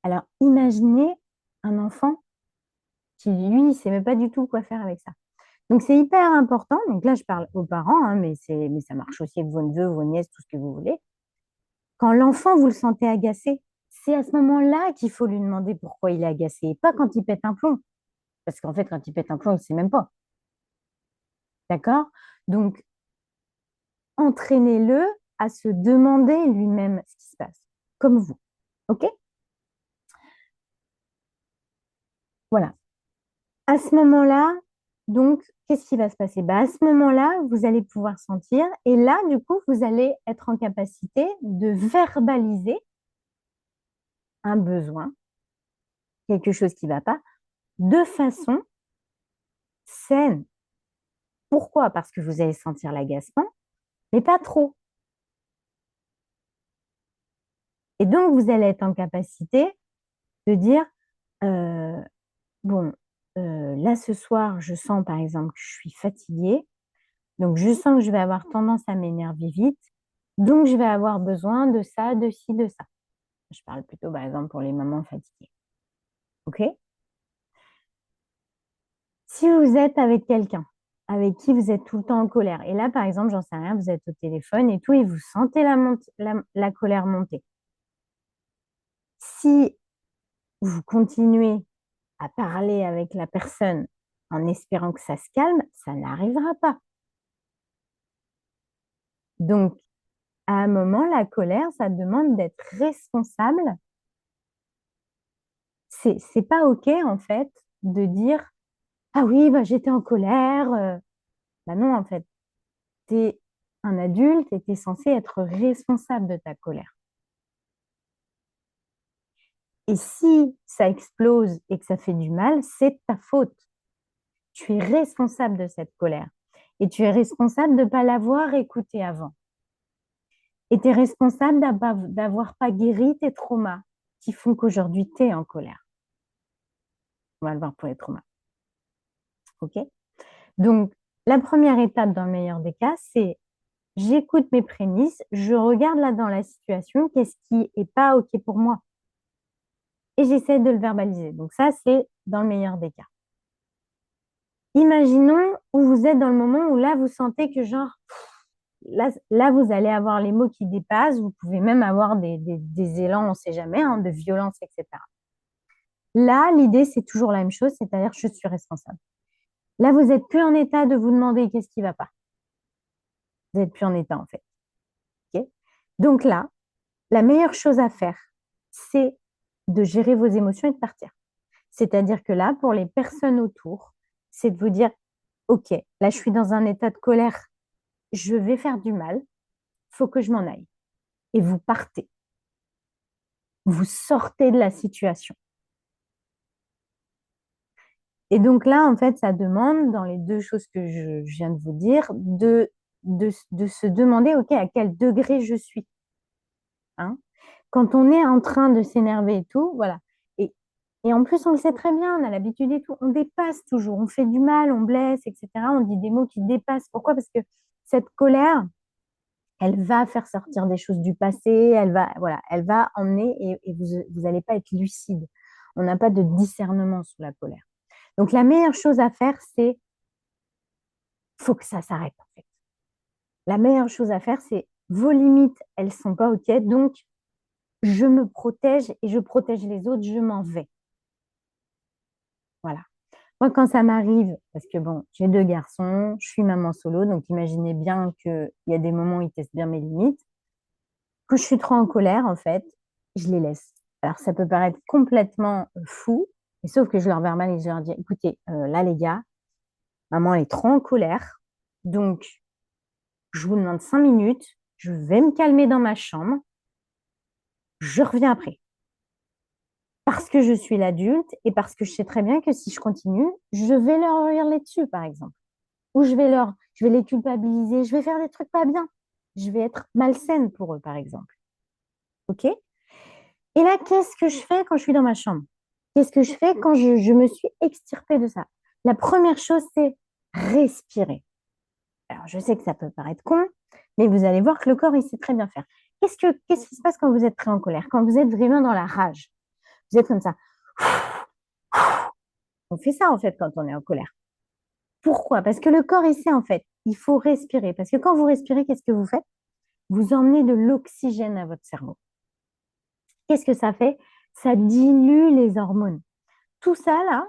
Alors, imaginez un enfant qui, lui, ne sait même pas du tout quoi faire avec ça. Donc, c'est hyper important. Donc là, je parle aux parents, hein, mais ça marche aussi avec vos neveux, vos nièces, tout ce que vous voulez. Quand l'enfant, vous le sentez agacé, c'est à ce moment-là qu'il faut lui demander pourquoi il est agacé, et pas quand il pète un plomb. Parce qu'en fait, quand il pète un plomb, il ne sait même pas. D'accord? Donc, entraînez-le à se demander lui-même ce qui se passe, comme vous. OK? Voilà. À ce moment-là, donc, qu'est-ce qui va se passer? Bah, à ce moment-là, vous allez pouvoir sentir, et là, du coup, vous allez être en capacité de verbaliser un besoin, quelque chose qui ne va pas, de façon saine. Pourquoi? Parce que vous allez sentir l'agacement, mais pas trop. Et donc, vous allez être en capacité de dire, euh, bon, là, ce soir, je sens, par exemple, que je suis fatiguée. Donc, je sens que je vais avoir tendance à m'énerver vite. Donc, je vais avoir besoin de ça, de ci, de ça. Je parle plutôt, par exemple, pour les mamans fatiguées. OK? Si vous êtes avec quelqu'un avec qui vous êtes tout le temps en colère, et là, par exemple, j'en sais rien, vous êtes au téléphone et tout, et vous sentez la colère monter. Si vous continuez à parler avec la personne en espérant que ça se calme, ça n'arrivera pas. Donc, à un moment, la colère, ça demande d'être responsable. C'est pas OK, en fait, de dire, ah oui, bah, j'étais en colère. Bah non, en fait, tu es un adulte et tu es censé être responsable de ta colère. Et si ça explose et que ça fait du mal, c'est ta faute. Tu es responsable de cette colère. Et tu es responsable de ne pas l'avoir écoutée avant. Et tu es responsable d'avoir pas guéri tes traumas qui font qu'aujourd'hui tu es en colère. On va le voir pour les traumas. OK? Donc, la première étape dans le meilleur des cas, c'est j'écoute mes prémices, je regarde là dans la situation, qu'est-ce qui est pas OK pour moi. Et j'essaie de le verbaliser. Donc ça, c'est dans le meilleur des cas. Imaginons où vous êtes dans le moment où là, vous sentez que genre, là vous allez avoir les mots qui dépassent, vous pouvez même avoir des élans, on ne sait jamais, hein, de violence, etc. Là, l'idée, c'est toujours la même chose, c'est-à-dire je suis responsable. Là, vous n'êtes plus en état de vous demander qu'est-ce qui ne va pas. Vous n'êtes plus en état, en fait. Okay. Donc là, la meilleure chose à faire, c'est de gérer vos émotions et de partir. C'est-à-dire que là, pour les personnes autour, c'est de vous dire, ok, là je suis dans un état de colère, je vais faire du mal, faut que je m'en aille. Et vous partez, vous sortez de la situation. Et donc là, en fait, ça demande, dans les deux choses que je viens de vous dire, de se demander, ok, à quel degré je suis. Hein. Quand on est en train de s'énerver et tout, voilà. Et, et en plus, on le sait très bien, on a l'habitude et tout, on dépasse toujours, on fait du mal, on blesse, etc. On dit des mots qui dépassent. Pourquoi? Parce que cette colère, elle va faire sortir des choses du passé, voilà, elle va emmener et vous allez pas être lucide. On n'a pas de discernement sous la colère. Donc la meilleure chose à faire, c'est faut que ça s'arrête en fait. La meilleure chose à faire, c'est vos limites, elles sont pas ok, donc je me protège et je protège les autres, je m'en vais. Voilà. Moi, quand ça m'arrive, parce que bon, j'ai deux garçons, je suis maman solo, donc imaginez bien qu'il y a des moments où ils testent bien mes limites. Quand je suis trop en colère, en fait, je les laisse. Alors, ça peut paraître complètement fou, mais sauf que je leur verbale et je leur dis, écoutez, là, les gars, maman est trop en colère, donc je vous demande 5 minutes, je vais me calmer dans ma chambre, je reviens après. Parce que je suis l'adulte et parce que je sais très bien que si je continue, je vais leur hurler dessus, par exemple. Ou je vais les culpabiliser, je vais faire des trucs pas bien. Je vais être malsaine pour eux, par exemple. OK? Et là, qu'est-ce que je fais quand je suis dans ma chambre? Qu'est-ce que je fais quand je me suis extirpée de ça? La première chose, c'est respirer. Alors, je sais que ça peut paraître con, mais vous allez voir que le corps, il sait très bien faire. Qu'est-ce qui se passe quand vous êtes très en colère? Quand vous êtes vraiment dans la rage? Vous êtes comme ça. On fait ça, en fait, quand on est en colère. Pourquoi? Parce que le corps, il sait, en fait, il faut respirer. Parce que quand vous respirez, qu'est-ce que vous faites? Vous emmenez de l'oxygène à votre cerveau. Qu'est-ce que ça fait? Ça dilue les hormones. Tout ça, là,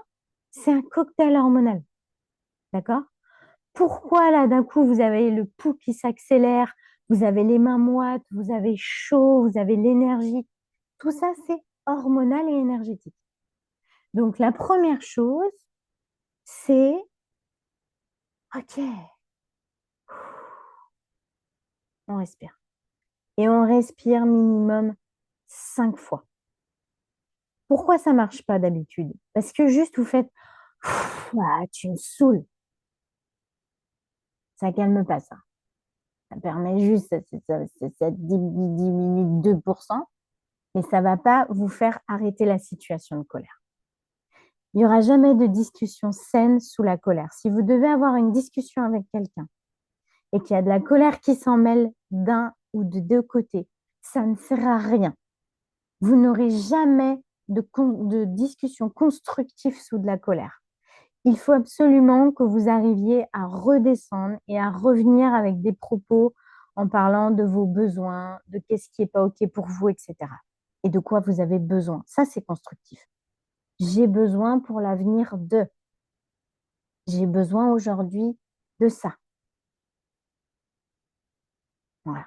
c'est un cocktail hormonal. D'accord? Pourquoi, là, d'un coup, vous avez le pouls qui s'accélère, vous avez les mains moites, vous avez chaud, vous avez l'énergie? Tout ça, c'est hormonal et énergétique. Donc, la première chose, c'est, OK, on respire. Et on respire minimum 5 fois. Pourquoi ça marche pas d'habitude? Parce que juste vous faites ah, tu me saoules. Ça calme pas ça. Ça permet juste, ça diminue 2%, mais ça va pas vous faire arrêter la situation de colère. Il n'y aura jamais de discussion saine sous la colère. Si vous devez avoir une discussion avec quelqu'un et qu'il y a de la colère qui s'en mêle d'un ou de deux côtés, ça ne sert à rien. Vous n'aurez jamais de discussion constructive sous de la colère. Il faut absolument que vous arriviez à redescendre et à revenir avec des propos en parlant de vos besoins, de qu'est-ce qui n'est pas OK pour vous, etc. Et de quoi vous avez besoin. Ça, c'est constructif. J'ai besoin pour l'avenir de. J'ai besoin aujourd'hui de ça. Voilà.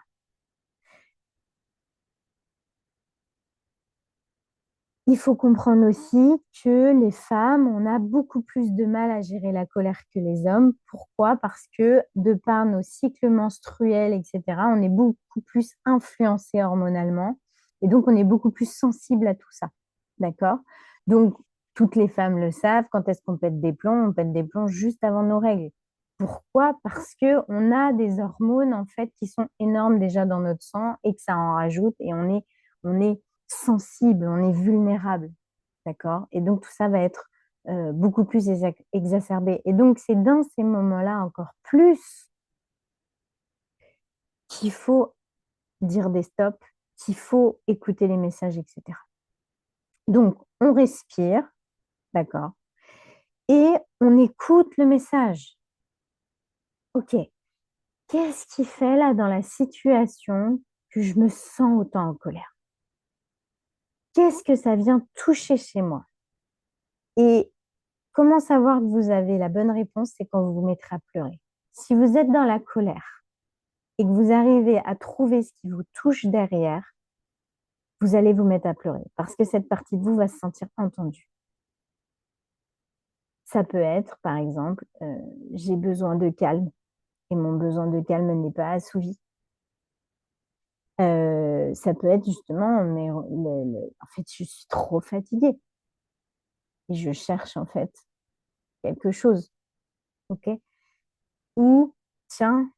Il faut comprendre aussi que les femmes, on a beaucoup plus de mal à gérer la colère que les hommes. Pourquoi? Parce que de par nos cycles menstruels, etc., on est beaucoup plus influencé hormonalement et donc on est beaucoup plus sensible à tout ça. D'accord? Donc, toutes les femmes le savent, quand est-ce qu'on pète des plombs? On pète des plombs juste avant nos règles. Pourquoi? Parce que on a des hormones en fait qui sont énormes déjà dans notre sang et que ça en rajoute et on est sensible, on est vulnérable, d'accord? Et donc tout ça va être beaucoup plus exacerbé. Et donc c'est dans ces moments-là encore plus qu'il faut dire des stops, qu'il faut écouter les messages, etc. Donc on respire, d'accord? Et on écoute le message. Ok, qu'est-ce qui fait là dans la situation que je me sens autant en colère? Qu'est-ce que ça vient toucher chez moi? Et comment savoir que vous avez la bonne réponse? C'est quand vous vous mettrez à pleurer. Si vous êtes dans la colère et que vous arrivez à trouver ce qui vous touche derrière, vous allez vous mettre à pleurer parce que cette partie de vous va se sentir entendue. Ça peut être, par exemple, j'ai besoin de calme et mon besoin de calme n'est pas assouvi. Ça peut être justement, en fait, je suis trop fatiguée et je cherche en fait quelque chose, ok? Ou, tiens,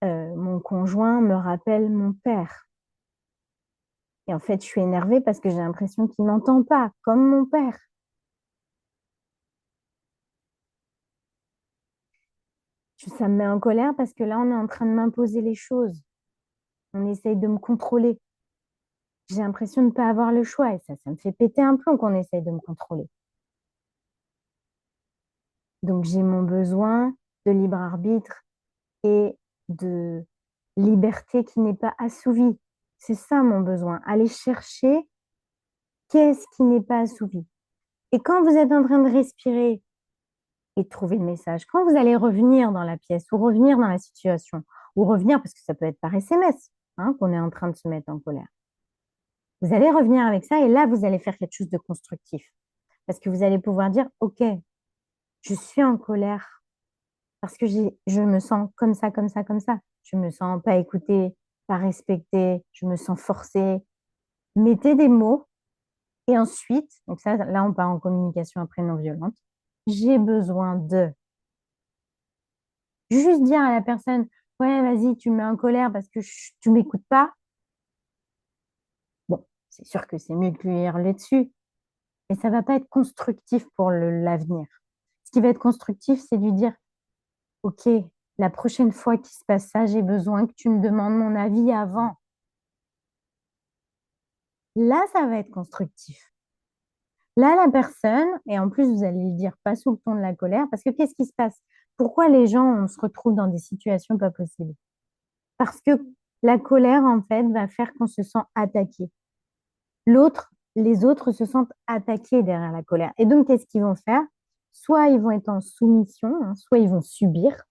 mon conjoint me rappelle mon père. Et en fait, je suis énervée parce que j'ai l'impression qu'il n'entend pas, comme mon père. Ça me met en colère parce que là, on est en train de m'imposer les choses. On essaye de me contrôler. J'ai l'impression de ne pas avoir le choix et ça me fait péter un plomb qu'on essaye de me contrôler. Donc, j'ai mon besoin de libre arbitre et de liberté qui n'est pas assouvie. C'est ça mon besoin. Aller chercher qu'est-ce qui n'est pas assouvi. Et quand vous êtes en train de respirer et de trouver le message, quand vous allez revenir dans la pièce ou revenir dans la situation, ou revenir, parce que ça peut être par SMS, hein, qu'on est en train de se mettre en colère, vous allez revenir avec ça et là, vous allez faire quelque chose de constructif. Parce que vous allez pouvoir dire, OK, je suis en colère parce que je me sens comme ça, comme ça, comme ça. Je me sens pas écoutée, pas respectée, je me sens forcée. Mettez des mots et ensuite, donc ça, là, on part en communication après non violente. J'ai besoin de juste dire à la personne, ouais, vas-y, tu me mets en colère parce que tu m'écoutes pas. Bon, c'est sûr que c'est mieux de lui hurler dessus, mais ça va pas être constructif pour l'avenir. Ce qui va être constructif, c'est de lui dire, OK, la prochaine fois qu'il se passe ça, j'ai besoin que tu me demandes mon avis avant. Là, ça va être constructif. Là, la personne, et en plus, vous allez le dire pas sous le ton de la colère, parce que qu'est-ce qui se passe? Pourquoi les gens, on se retrouve dans des situations pas possibles? Parce que la colère, en fait, va faire qu'on se sent attaqué. Les autres se sentent attaqués derrière la colère. Et donc, qu'est-ce qu'ils vont faire? Soit ils vont être en soumission, hein, soit ils vont subir.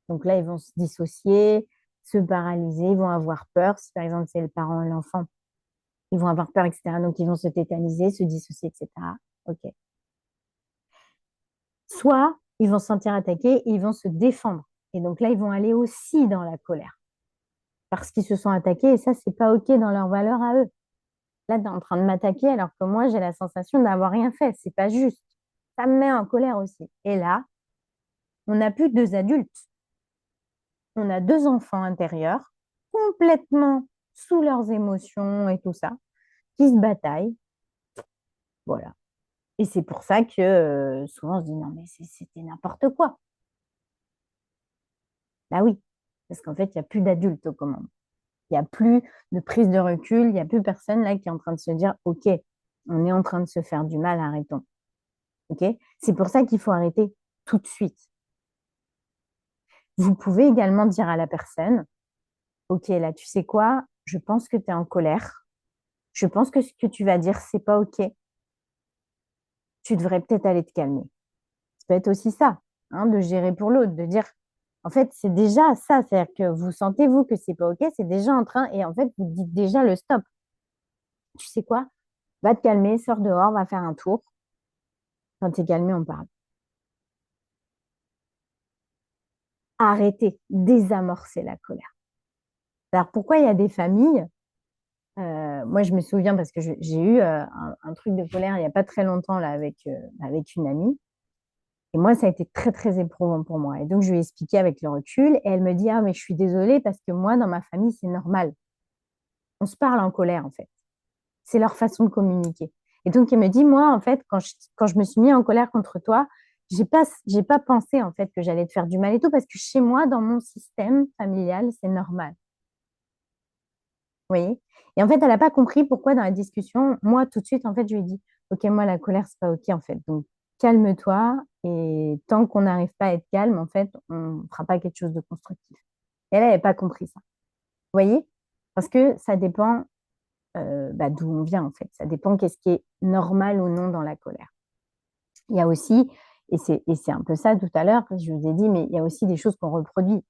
Donc là, ils vont se dissocier, se paralyser, ils vont avoir peur. Si par exemple, c'est le parent et l'enfant, ils vont avoir peur, etc. Donc, ils vont se tétaniser, se dissocier, etc. OK. Soit ils vont se sentir attaqués et ils vont se défendre. Et donc là, ils vont aller aussi dans la colère parce qu'ils se sont attaqués et ça, c'est pas OK dans leur valeur à eux. Là, tu es en train de m'attaquer alors que moi, j'ai la sensation d'avoir rien fait. C'est pas juste. Ça me met en colère aussi. Et là, on n'a plus deux adultes. On a deux enfants intérieurs, complètement sous leurs émotions et tout ça, qui se bataillent. Voilà. Et c'est pour ça que souvent on se dit non, mais c'était n'importe quoi. Bah oui, parce qu'en fait, il n'y a plus d'adultes aux commandes. Il n'y a plus de prise de recul, il n'y a plus personne là qui est en train de se dire OK, on est en train de se faire du mal, arrêtons. OK? C'est pour ça qu'il faut arrêter tout de suite. Vous pouvez également dire à la personne, OK, là, tu sais quoi, je pense que tu es en colère. Je pense que ce que tu vas dire, c'est pas OK. Tu devrais peut-être aller te calmer. Ça peut être aussi ça, hein, de gérer pour l'autre, de dire, en fait, c'est déjà ça, c'est-à-dire que vous sentez, vous, que c'est pas OK, c'est déjà en train, et en fait, vous dites déjà le stop. Tu sais quoi, va te calmer, sors dehors, va faire un tour. Quand tu es calmé, on parle. Arrêtez, désamorcer la colère. Alors, pourquoi il y a des familles moi, je me souviens parce que j'ai eu un truc de colère il n'y a pas très longtemps là, avec une amie. Et moi, ça a été très, très éprouvant pour moi. Et donc, je lui ai expliqué avec le recul. Et elle me dit, ah, mais je suis désolée parce que moi, dans ma famille, c'est normal. On se parle en colère, en fait. C'est leur façon de communiquer. Et donc, elle me dit, moi, en fait, quand je me suis mis en colère contre toi, j'ai pas pensé, en fait, que j'allais te faire du mal et tout parce que chez moi, dans mon système familial, c'est normal. Vous voyez? Et en fait, elle n'a pas compris pourquoi dans la discussion, moi, tout de suite, en fait, je lui ai dit, OK, moi, la colère, c'est pas OK, en fait. Donc, calme-toi. Et tant qu'on n'arrive pas à être calme, en fait, on ne fera pas quelque chose de constructif. Et elle n'avait pas compris ça. Vous voyez? Parce que ça dépend bah, d'où on vient, en fait. Ça dépend qu'est-ce qui est normal ou non dans la colère. Il y a aussi, et c'est un peu ça tout à l'heure, je vous ai dit, mais il y a aussi des choses qu'on reproduit.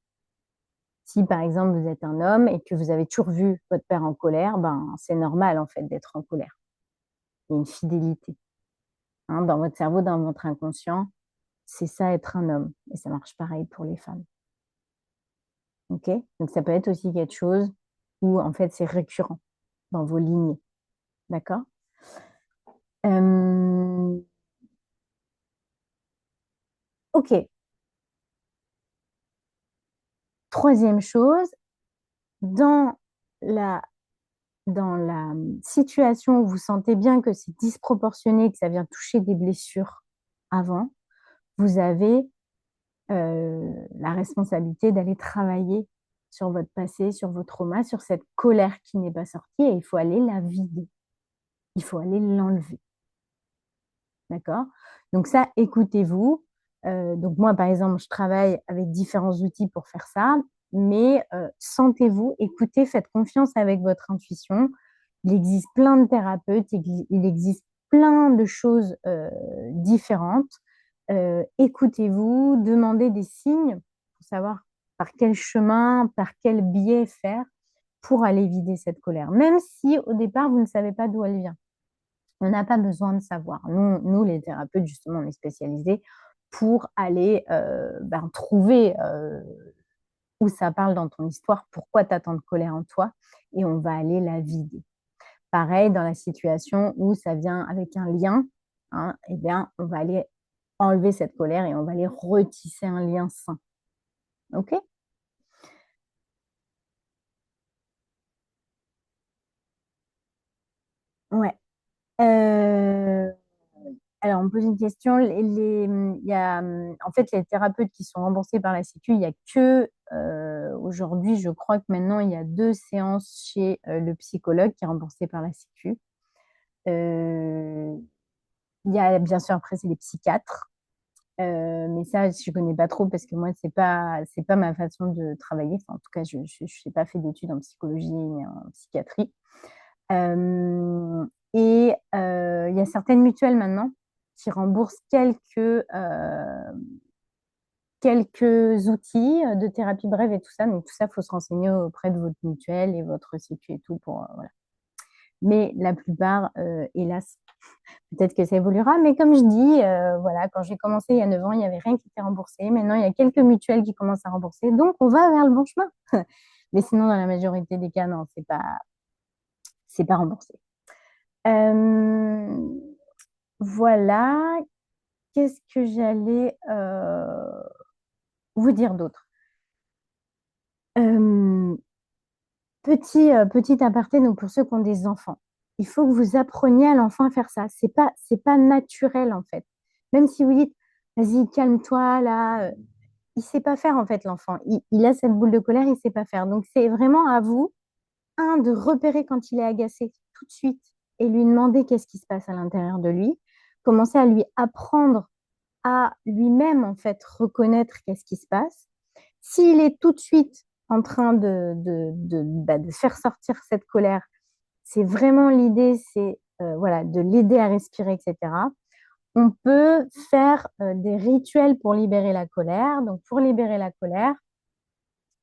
Si par exemple vous êtes un homme et que vous avez toujours vu votre père en colère, ben c'est normal en fait d'être en colère. Il y a une fidélité, hein, dans votre cerveau, dans votre inconscient. c'est ça être un homme. Et ça marche pareil pour les femmes. OK? Donc ça peut être aussi quelque chose où en fait c'est récurrent dans vos lignées. D'accord? Euh, OK. Troisième chose, dans la, dans la situation où vous sentez bien que c'est disproportionné, que ça vient toucher des blessures avant, vous avez la responsabilité d'aller travailler sur votre passé, sur vos traumas, sur cette colère qui n'est pas sortie et il faut aller la vider. Il faut aller l'enlever. D'accord? Donc ça, écoutez-vous. Donc moi, par exemple, je travaille avec différents outils pour faire ça, mais sentez-vous, écoutez, faites confiance avec votre intuition. Il existe plein de thérapeutes, il existe plein de choses différentes. Écoutez-vous, demandez des signes pour savoir par quel chemin, par quel biais faire pour aller vider cette colère, même si au départ, vous ne savez pas d'où elle vient. On n'a pas besoin de savoir. Nous, les thérapeutes, justement, on est spécialisés pour aller trouver où ça parle dans ton histoire, pourquoi tu as tant de colère en toi, et on va aller la vider. Pareil, dans la situation où ça vient avec un lien, hein, eh bien, on va aller enlever cette colère et on va aller retisser un lien sain. OK? Ouais. Euh, Alors, on me pose une question. Il y a, en fait, les thérapeutes qui sont remboursés par la Sécu, il n'y a que aujourd'hui, je crois que maintenant, il y a 2 séances chez le psychologue qui est remboursé par la Sécu. Euh, il y a bien sûr après, c'est les psychiatres. Mais ça, je ne connais pas trop parce que moi, c'est pas ma façon de travailler. Enfin, en tout cas, je n'ai pas fait d'études en psychologie ni en psychiatrie. Euh, il y a certaines mutuelles maintenant qui remboursent quelques outils de thérapie brève et tout ça. Donc tout ça, il faut se renseigner auprès de votre mutuelle et votre sécu et tout pour voilà. Mais la plupart, hélas, peut-être que ça évoluera. Mais comme je dis, voilà, quand j'ai commencé il y a 9 ans, il n'y avait rien qui était remboursé. Maintenant, il y a quelques mutuelles qui commencent à rembourser. Donc, on va vers le bon chemin. Mais sinon, dans la majorité des cas, non, c'est pas remboursé. Euh, voilà. Qu'est-ce que j'allais vous dire d'autre? Euh, petit aparté, donc pour ceux qui ont des enfants, il faut que vous appreniez à l'enfant à faire ça. C'est pas naturel en fait. Même si vous dites, vas-y, calme-toi là, il sait pas faire en fait l'enfant. Il a cette boule de colère, il sait pas faire. Donc c'est vraiment à vous, de repérer quand il est agacé tout de suite et lui demander qu'est-ce qui se passe à l'intérieur de lui. Commencer à lui apprendre à lui-même en fait reconnaître qu'est-ce qui se passe. S'il est tout de suite en train de faire sortir cette colère, c'est vraiment l'idée, c'est voilà, de l'aider à respirer, etc. On peut faire des rituels pour libérer la colère. Donc, pour libérer la colère,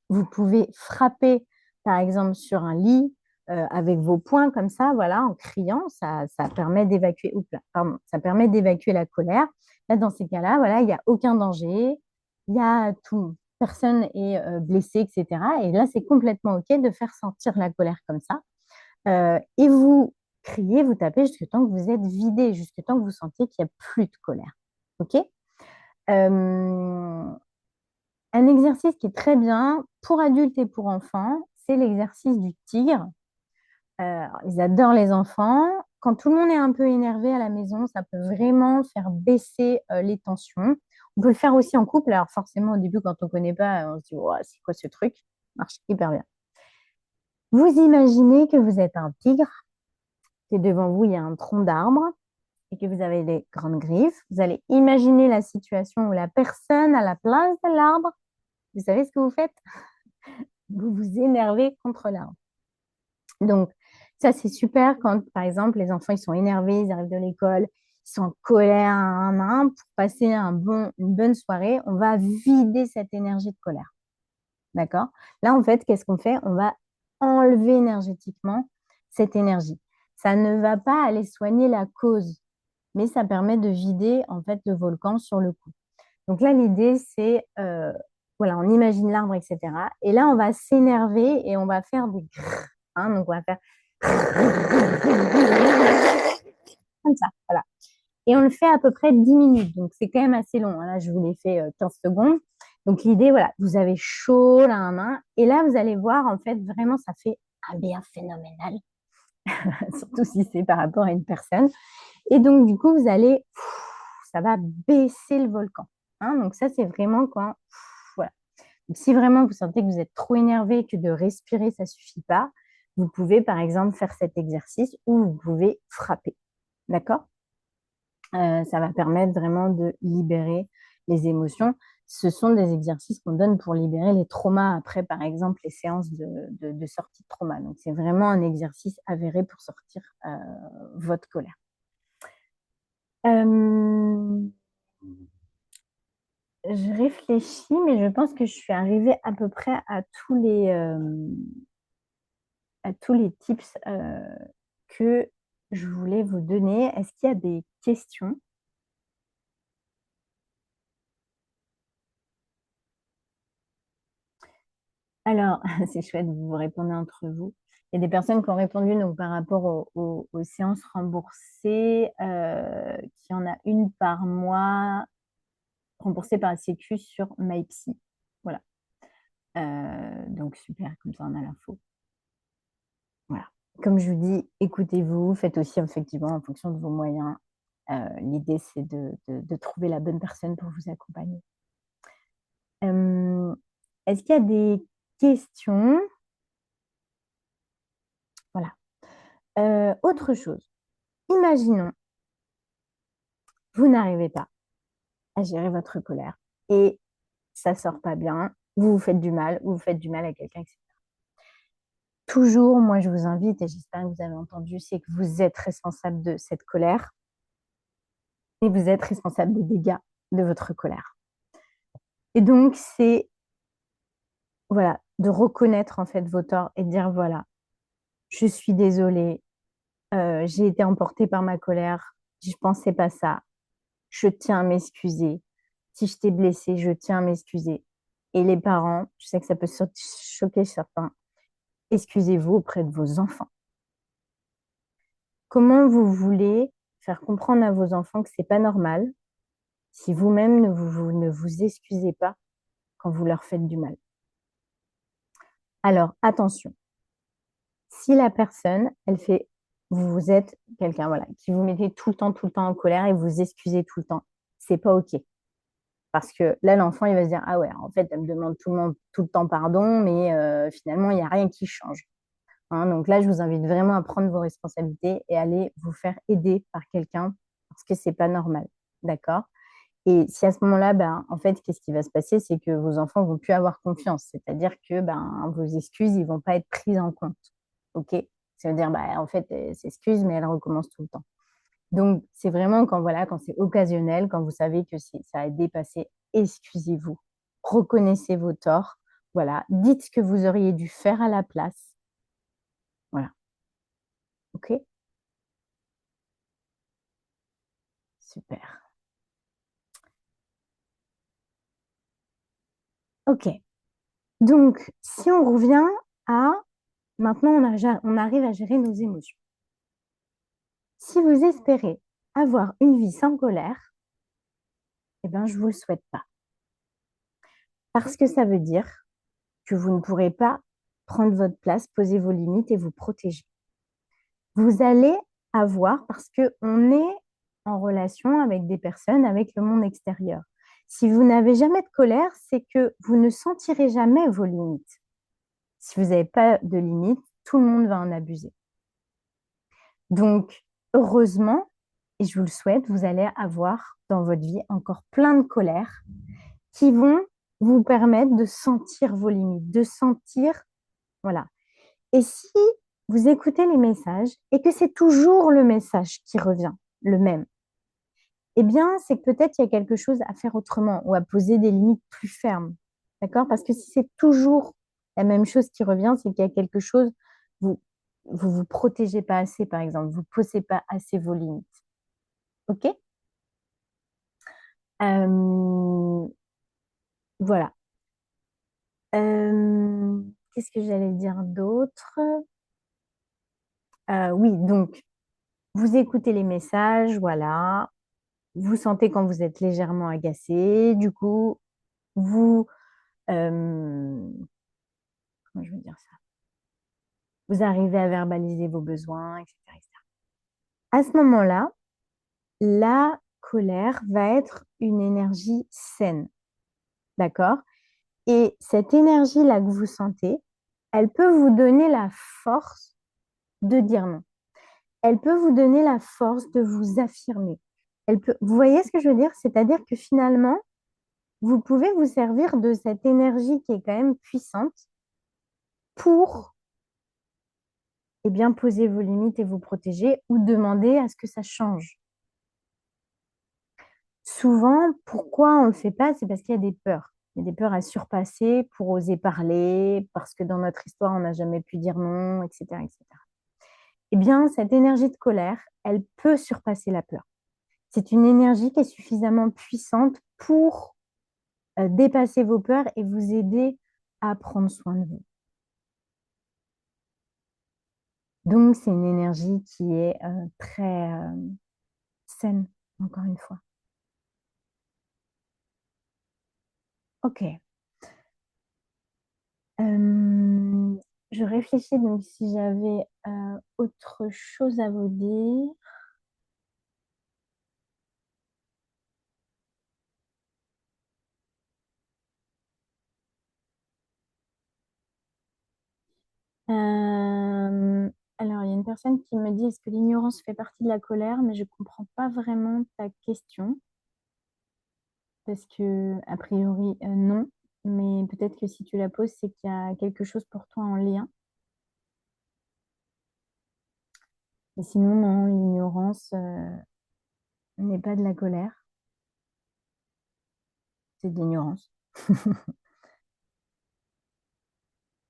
vous pouvez frapper, par exemple, sur un lit avec vos poings comme ça, voilà, en criant. Ça permet d'évacuer, pardon, ça permet d'évacuer la colère. Là, dans ces cas-là, voilà, il n'y a aucun danger. Il y a tout, personne est blessé, etc. Et là, c'est complètement OK de faire sentir la colère comme ça. Et vous criez, vous tapez jusqu'à temps que vous êtes vidé, jusqu'à temps que vous sentiez qu'il n'y a plus de colère. OK? Euh, un exercice qui est très bien pour adultes et pour enfants, c'est l'exercice du tigre. Ils adorent les enfants. Quand tout le monde est un peu énervé à la maison, ça peut vraiment faire baisser les tensions. On peut le faire aussi en couple. Alors forcément, au début, quand on ne connaît pas, on se dit, oh, c'est quoi ce truc? Ça marche hyper bien. Vous imaginez que vous êtes un tigre, que devant vous, il y a un tronc d'arbre et que vous avez des grandes griffes. Vous allez imaginer la situation où la personne à la place de l'arbre, vous savez ce que vous faites? Vous vous énervez contre l'arbre. Donc, ça, c'est super quand, par exemple, les enfants, ils sont énervés, ils arrivent de l'école, ils sont en colère, pour passer une bonne soirée, on va vider cette énergie de colère. D'accord? Là, en fait, qu'est-ce qu'on fait? On va enlever énergétiquement cette énergie. Ça ne va pas aller soigner la cause, mais ça permet de vider, en fait, le volcan sur le coup. Donc là, l'idée, c'est, voilà, on imagine l'arbre, etc. Et là, on va s'énerver et on va faire des grrr, hein, donc on va faire comme ça, voilà. Et on le fait à peu près 10 minutes, donc c'est quand même assez long, hein. Là, je vous l'ai fait 15 secondes. Donc l'idée, voilà, vous avez chaud, la main, et là, vous allez voir, en fait, vraiment, ça fait un bien phénoménal, surtout si c'est par rapport à une personne. Et donc, du coup, vous allez, ça va baisser le volcan, hein. Donc ça, c'est vraiment quand, voilà. Donc, si vraiment vous sentez que vous êtes trop énervé, que de respirer, ça suffit pas, vous pouvez, par exemple, faire cet exercice ou vous pouvez frapper, d'accord? Ça va permettre vraiment de libérer les émotions. Ce sont des exercices qu'on donne pour libérer les traumas après, par exemple, les séances de sortie de trauma. Donc, c'est vraiment un exercice avéré pour sortir votre colère. Euh, je réfléchis, mais je pense que je suis arrivée à peu près à tous les tips que je voulais vous donner. Est-ce qu'il y a des questions? Alors, c'est chouette, vous vous répondez entre vous. Il y a des personnes qui ont répondu donc, par rapport aux séances remboursées, qui en a une par mois remboursée par la Sécu sur MyPsy. Voilà. Donc, super, comme ça on a l'info. Voilà. Comme je vous dis, écoutez-vous, faites aussi effectivement en fonction de vos moyens. L'idée, c'est de trouver la bonne personne pour vous accompagner. Est-ce qu'il y a des questions? Voilà. Autre chose. Imaginons, vous n'arrivez pas à gérer votre colère et ça sort pas bien, vous vous faites du mal, ou vous faites du mal à quelqu'un, etc. Toujours, moi, je vous invite, et j'espère que vous avez entendu, c'est que vous êtes responsable de cette colère et vous êtes responsable des dégâts de votre colère. Et donc, c'est, voilà, de reconnaître en fait vos torts et de dire, voilà, je suis désolée, j'ai été emportée par ma colère, je pensais pas ça, je tiens à m'excuser. Si je t'ai blessé, je tiens à m'excuser. Et les parents, je sais que ça peut choquer certains, excusez-vous auprès de vos enfants. Comment vous voulez faire comprendre à vos enfants que c'est pas normal si vous-même ne vous excusez pas quand vous leur faites du mal? Alors, attention, si la personne, elle fait, vous êtes quelqu'un, voilà, qui vous mettez tout le temps en colère et vous excusez tout le temps, c'est pas OK. Parce que là, l'enfant, il va se dire, ah ouais, en fait, elle me demande tout le temps pardon, mais finalement, il n'y a rien qui change. Hein, donc là, je vous invite vraiment à prendre vos responsabilités et aller vous faire aider par quelqu'un parce que c'est pas normal. D'accord? Et si à ce moment-là, ben, en fait, qu'est-ce qui va se passer? C'est que vos enfants vont plus avoir confiance. C'est-à-dire que ben, vos excuses, ils vont pas être prises en compte. OK? Ça veut dire, bah, en fait, elle s'excuse, mais elle recommence tout le temps. Donc, c'est vraiment quand, voilà, quand c'est occasionnel, quand vous savez que ça a dépassé, excusez-vous, reconnaissez vos torts, voilà, dites ce que vous auriez dû faire à la place. Voilà, ok? Super. Ok, donc si on revient à maintenant, on arrive à gérer nos émotions. Si vous espérez avoir une vie sans colère, eh bien, je ne vous le souhaite pas. Parce que ça veut dire que vous ne pourrez pas prendre votre place, poser vos limites et vous protéger. Vous allez avoir, parce qu'on est en relation avec des personnes, avec le monde extérieur. Si vous n'avez jamais de colère, c'est que vous ne sentirez jamais vos limites. Si vous n'avez pas de limites, tout le monde va en abuser. Donc, heureusement, et je vous le souhaite, vous allez avoir dans votre vie encore plein de colères qui vont vous permettre de sentir vos limites, de sentir, voilà. Et si vous écoutez les messages et que c'est toujours le message qui revient, le même, eh bien, c'est que peut-être il y a quelque chose à faire autrement ou à poser des limites plus fermes. D'accord? Parce que si c'est toujours la même chose qui revient, c'est qu'il y a quelque chose, vous vous protégez pas assez, par exemple, vous posez pas assez vos limites. OK? Euh, voilà. Qu'est-ce que j'allais dire d'autre? Oui, donc, vous écoutez les messages, voilà. Vous sentez quand vous êtes légèrement agacé. Du coup, vous, comment je veux dire ça? Vous arrivez à verbaliser vos besoins, etc., etc. À ce moment-là, la colère va être une énergie saine, d'accord? Et cette énergie-là que vous sentez, elle peut vous donner la force de dire non. Elle peut vous donner la force de vous affirmer. Vous voyez ce que je veux dire? C'est-à-dire que finalement, vous pouvez vous servir de cette énergie qui est quand même puissante pour eh bien, poser vos limites et vous protéger ou demander à ce que ça change. Souvent, pourquoi on ne le fait pas? C'est parce qu'il y a des peurs. Il y a des peurs à surpasser pour oser parler, parce que dans notre histoire, on n'a jamais pu dire non, etc., etc. Eh bien, cette énergie de colère, elle peut surpasser la peur. C'est une énergie qui est suffisamment puissante pour dépasser vos peurs et vous aider à prendre soin de vous. Donc, c'est une énergie qui est très saine, encore une fois. Ok. Euh, je réfléchis donc si j'avais autre chose à vous dire. Euh, alors, il y a une personne qui me dit, est-ce que l'ignorance fait partie de la colère? Mais je ne comprends pas vraiment ta question, parce que, a priori, non. Mais peut-être que si tu la poses, c'est qu'il y a quelque chose pour toi en lien. Et sinon, non, l'ignorance n'est pas de la colère, c'est de l'ignorance.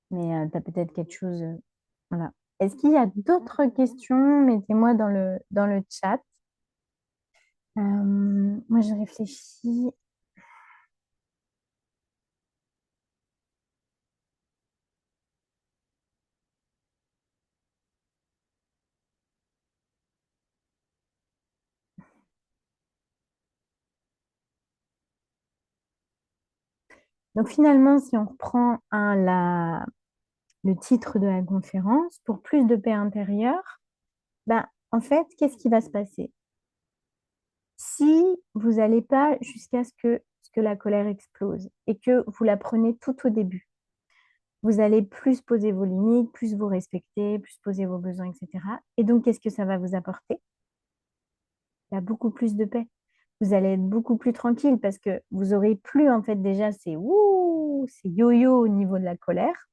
Mais tu as peut-être quelque chose. Voilà. Est-ce qu'il y a d'autres questions? Mettez-moi dans le chat. Moi, je réfléchis. Donc, finalement, si on reprend le titre de la conférence, pour plus de paix intérieure, ben, en fait, qu'est-ce qui va se passer? Si vous n'allez pas jusqu'à ce que la colère explose et que vous la prenez tout au début, vous allez plus poser vos limites, plus vous respecter, plus poser vos besoins, etc. Et donc, qu'est-ce que ça va vous apporter? Il y a beaucoup plus de paix. Vous allez être beaucoup plus tranquille parce que vous aurez plus, en fait, déjà, c'est yo-yo au niveau de la colère.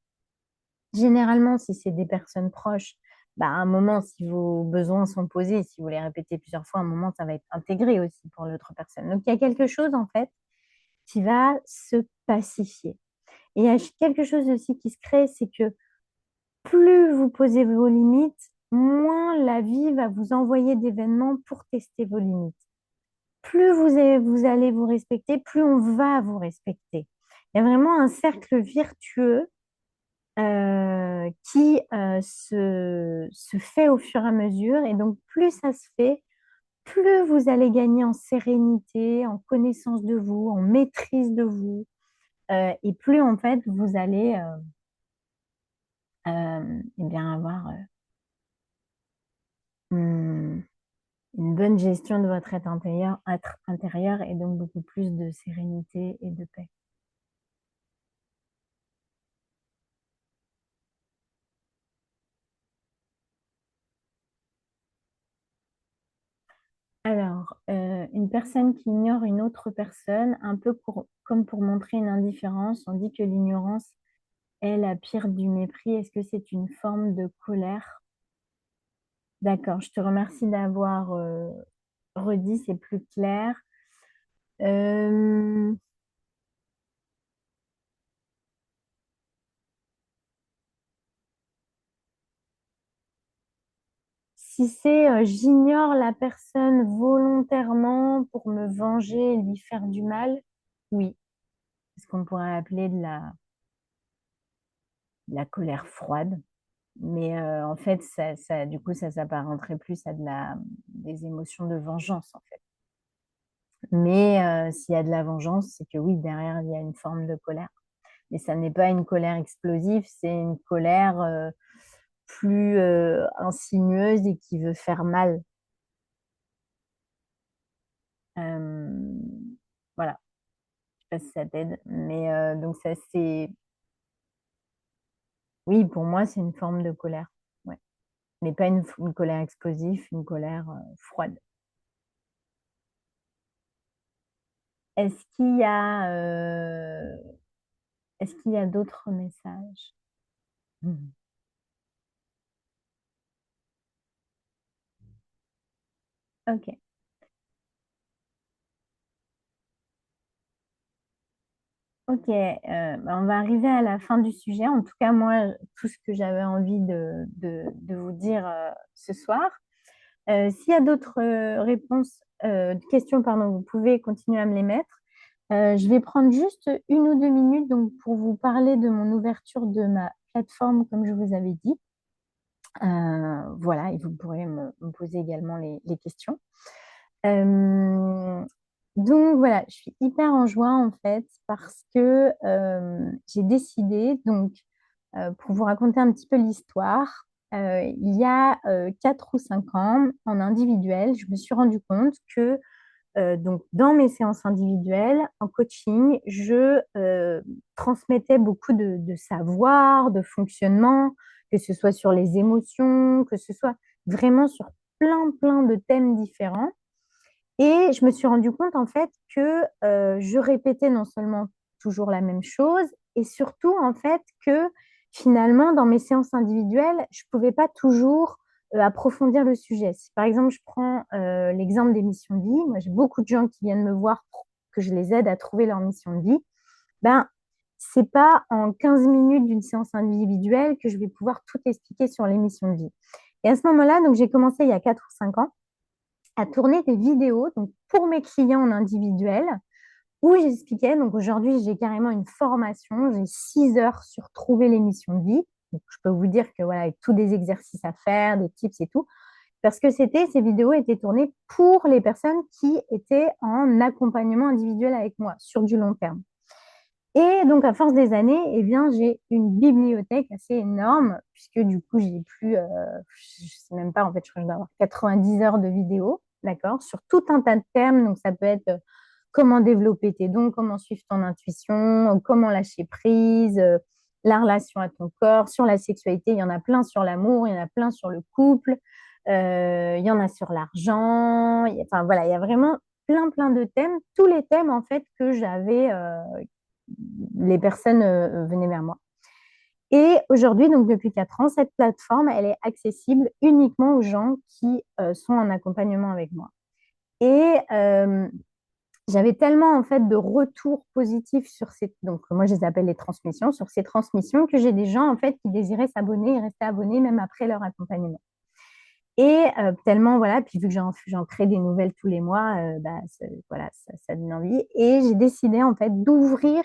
Généralement, si c'est des personnes proches, bah, à un moment, si vos besoins sont posés, si vous les répétez plusieurs fois, à un moment, ça va être intégré aussi pour l'autre personne. Donc, il y a quelque chose, en fait, qui va se pacifier. Et il y a quelque chose aussi qui se crée, c'est que plus vous posez vos limites, moins la vie va vous envoyer d'événements pour tester vos limites. Plus vous allez vous respecter, plus on va vous respecter. Il y a vraiment un cercle vertueux qui se fait au fur et à mesure. Et donc, plus ça se fait, plus vous allez gagner en sérénité, en connaissance de vous, en maîtrise de vous. Et plus, en fait, vous allez eh bien, avoir une bonne gestion de votre être intérieur et donc beaucoup plus de sérénité et de paix. Alors, une personne qui ignore une autre personne, un peu comme pour montrer une indifférence, on dit que l'ignorance est la pire du mépris. Est-ce que c'est une forme de colère? D'accord, je te remercie d'avoir redit, c'est plus clair. Euh, Si c'est j'ignore la personne volontairement pour me venger et lui faire du mal, oui, c'est ce qu'on pourrait appeler de la colère froide. Mais en fait, du coup, ça s'apparenterait plus à des émotions de vengeance, en fait. Mais s'il y a de la vengeance, c'est que oui, derrière, il y a une forme de colère. Mais ça n'est pas une colère explosive, c'est une colère plus insinueuse et qui veut faire mal. Euh, voilà, je sais pas si ça t'aide. Mais donc ça, c'est... Oui, pour moi, c'est une forme de colère. Ouais. Mais pas une colère explosive, une colère froide. Est-ce qu'il y a, euh, est-ce qu'il y a d'autres messages? Mhm. Ok. Ok, bah, on va arriver à la fin du sujet. En tout cas, moi, tout ce que j'avais envie de vous dire ce soir. S'il y a d'autres questions, pardon, vous pouvez continuer à me les mettre. Je vais prendre juste 1 ou 2 minutes donc, pour vous parler de mon ouverture de ma plateforme, comme je vous avais dit. Voilà, et vous pourrez me poser également les questions. Euh, donc voilà, je suis hyper en joie en fait parce que j'ai décidé, donc pour vous raconter un petit peu l'histoire, il y a 4 ou 5 ans, en individuel, je me suis rendu compte que donc dans mes séances individuelles, en coaching, je transmettais beaucoup de savoir, de fonctionnement, que ce soit sur les émotions, que ce soit vraiment sur plein de thèmes différents. Et je me suis rendu compte en fait que je répétais non seulement toujours la même chose, et surtout en fait que finalement dans mes séances individuelles, je ne pouvais pas toujours approfondir le sujet. Si par exemple je prends l'exemple des missions de vie, moi j'ai beaucoup de gens qui viennent me voir pour que je les aide à trouver leur mission de vie, ben c'est pas en 15 minutes d'une séance individuelle que je vais pouvoir tout expliquer sur les missions de vie. Et à ce moment-là, donc j'ai commencé il y a 4 ou 5 ans à tourner des vidéos donc pour mes clients en individuel où j'expliquais. Donc aujourd'hui, j'ai carrément une formation, j'ai 6 heures sur trouver les missions de vie. Donc, je peux vous dire que voilà, avec tous des exercices à faire, des tips et tout, parce que ces vidéos étaient tournées pour les personnes qui étaient en accompagnement individuel avec moi sur du long terme. Et donc, à force des années, eh bien, j'ai une bibliothèque assez énorme, puisque du coup, j'ai plus, je sais même pas, en fait, je crois que je dois avoir 90 heures de vidéos, d'accord, sur tout un tas de thèmes. Donc, ça peut être comment développer tes dons, comment suivre ton intuition, comment lâcher prise, la relation à ton corps, sur la sexualité. Il y en a plein sur l'amour, il y en a plein sur le couple, il y en a sur l'argent. Enfin, voilà, il y a vraiment plein de thèmes, tous les thèmes, en fait, que j'avais les personnes venaient vers moi. Et aujourd'hui, donc depuis 4 ans, cette plateforme, elle est accessible uniquement aux gens qui sont en accompagnement avec moi. Et j'avais tellement en fait de retours positifs sur ces, donc moi je les appelle les transmissions, sur ces transmissions, que j'ai des gens en fait qui désiraient s'abonner et rester abonnés même après leur accompagnement. Et tellement, voilà, puis vu que j'en crée des nouvelles tous les mois, bah, voilà, ça donne envie. Et j'ai décidé en fait d'ouvrir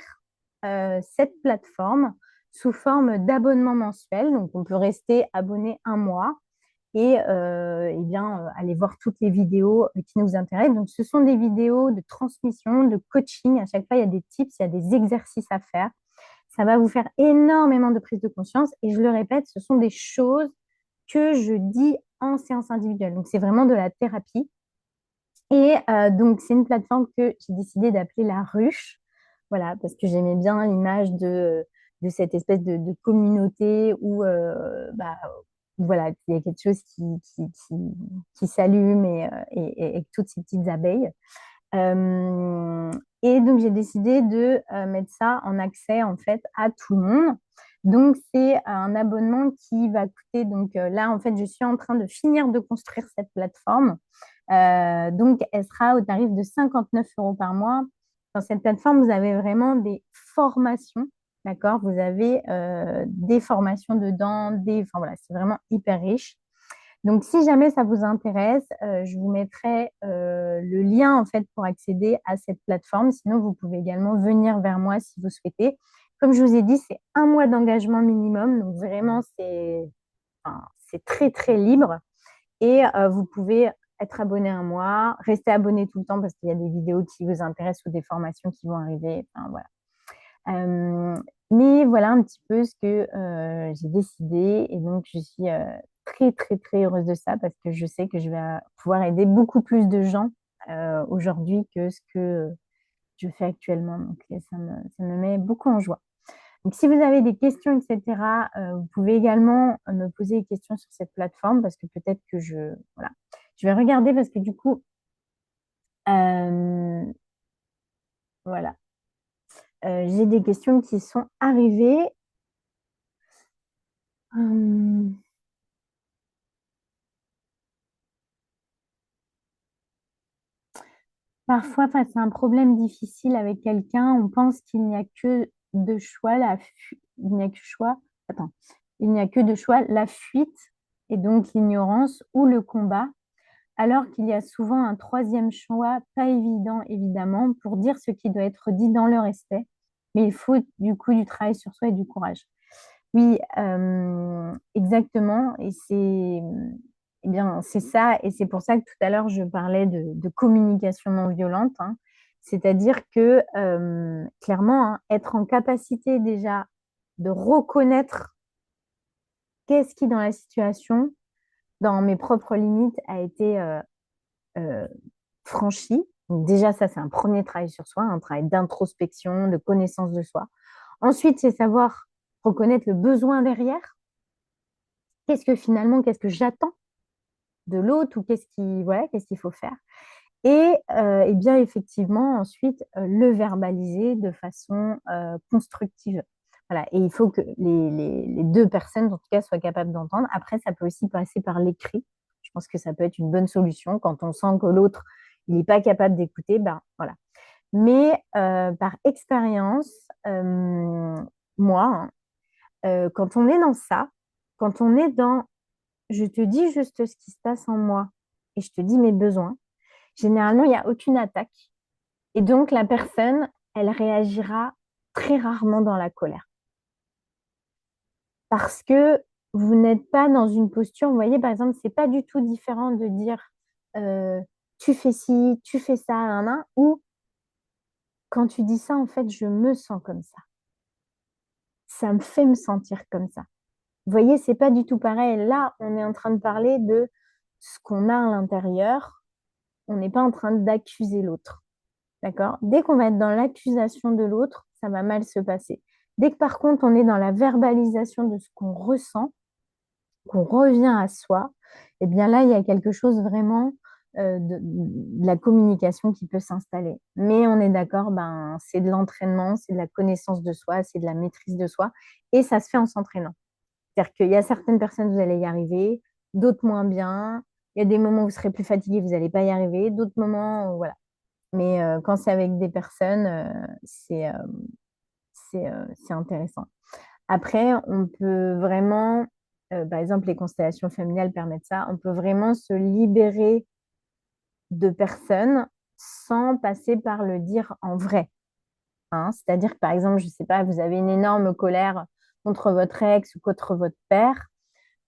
cette plateforme sous forme d'abonnement mensuel. Donc, on peut rester abonné 1 mois et eh bien, aller voir toutes les vidéos qui nous intéressent. Donc, ce sont des vidéos de transmission, de coaching. À chaque fois, il y a des tips, il y a des exercices à faire. Ça va vous faire énormément de prise de conscience. Et je le répète, ce sont des choses que je dis en séance individuelle. Donc, c'est vraiment de la thérapie. Et donc, c'est une plateforme que j'ai décidé d'appeler la ruche. Voilà, parce que j'aimais bien l'image de cette espèce de communauté où, bah, voilà, il y a quelque chose qui s'allume et toutes ces petites abeilles. Euh, et donc, j'ai décidé de mettre ça en accès, en fait, à tout le monde. Donc, c'est un abonnement qui va coûter, donc là, en fait, je suis en train de finir de construire cette plateforme. Donc, elle sera au tarif de 59 euros par mois. Dans cette plateforme, vous avez vraiment des formations, d'accord? Vous avez des formations dedans, enfin voilà, c'est vraiment hyper riche. Donc, si jamais ça vous intéresse, je vous mettrai le lien en fait pour accéder à cette plateforme. Sinon, vous pouvez également venir vers moi si vous souhaitez. Comme je vous ai dit, c'est 1 mois d'engagement minimum. Donc, vraiment, enfin, c'est très, très libre. Et vous pouvez être abonné 1 mois, rester abonné tout le temps parce qu'il y a des vidéos qui vous intéressent ou des formations qui vont arriver. Enfin, voilà. Euh, mais voilà un petit peu ce que j'ai décidé. Et donc, je suis très, très, très heureuse de ça parce que je sais que je vais pouvoir aider beaucoup plus de gens aujourd'hui que ce que je fais actuellement. Donc, ça me met beaucoup en joie. Donc, si vous avez des questions, etc., vous pouvez également me poser des questions sur cette plateforme parce que peut-être que voilà. Je vais regarder parce que du coup, euh, voilà, j'ai des questions qui sont arrivées. Euh, Parfois, face à un problème difficile avec quelqu'un, on pense qu'il n'y a que de choix, il n'y a que choix, attends, il n'y a que de choix, la fuite et donc l'ignorance ou le combat, alors qu'il y a souvent un troisième choix, pas évident évidemment, pour dire ce qui doit être dit dans le respect, mais il faut du coup du travail sur soi et du courage. Oui, exactement. Et eh bien, c'est ça. Et c'est pour ça que tout à l'heure, je parlais de communication non violente, hein. C'est-à-dire que, clairement, hein, être en capacité déjà de reconnaître qu'est-ce qui, dans la situation, dans mes propres limites, a été euh, franchi. Donc déjà, ça, c'est un premier travail sur soi, un travail d'introspection, de connaissance de soi. Ensuite, c'est savoir reconnaître le besoin derrière. Qu'est-ce que j'attends de l'autre ou qu'est-ce qu'il faut faire. Et bien effectivement, ensuite, le verbaliser de façon constructive. Voilà. Et il faut que les deux personnes, en tout cas, soient capables d'entendre. Après, ça peut aussi passer par l'écrit. Je pense que ça peut être une bonne solution quand on sent que l'autre, il n'est pas capable d'écouter. Ben, voilà. Mais par expérience, moi, hein, quand on est dans ça, quand on est dans je te dis juste ce qui se passe en moi et je te dis mes besoins. Généralement, il n'y a aucune attaque. Et donc, la personne, elle réagira très rarement dans la colère. Parce que vous n'êtes pas dans une posture, vous voyez, par exemple, c'est pas du tout différent de dire euh, tu fais ci, tu fais ça, ou quand tu dis ça, en fait, je me sens comme ça. Ça me fait me sentir comme ça. Vous voyez, c'est pas du tout pareil. Là, on est en train de parler de ce qu'on a à l'intérieur. On n'est pas en train d'accuser l'autre. D'accord? Dès qu'on va être dans l'accusation de l'autre, ça va mal se passer. Dès que par contre, on est dans la verbalisation de ce qu'on ressent, qu'on revient à soi, eh bien là, il y a quelque chose vraiment de la communication qui peut s'installer. Mais on est d'accord, ben, c'est de l'entraînement, c'est de la connaissance de soi, c'est de la maîtrise de soi, et ça se fait en s'entraînant. C'est-à-dire qu'il y a certaines personnes, vous allez y arriver, d'autres moins bien. Il y a des moments où vous serez plus fatigué, vous n'allez pas y arriver, d'autres moments, voilà. Mais quand c'est avec des personnes, c'est intéressant. Après, on peut vraiment, par exemple, les constellations familiales permettent ça, on peut vraiment se libérer de personnes sans passer par le dire en vrai, hein. C'est-à-dire que, par exemple, je ne sais pas, vous avez une énorme colère contre votre ex ou contre votre père.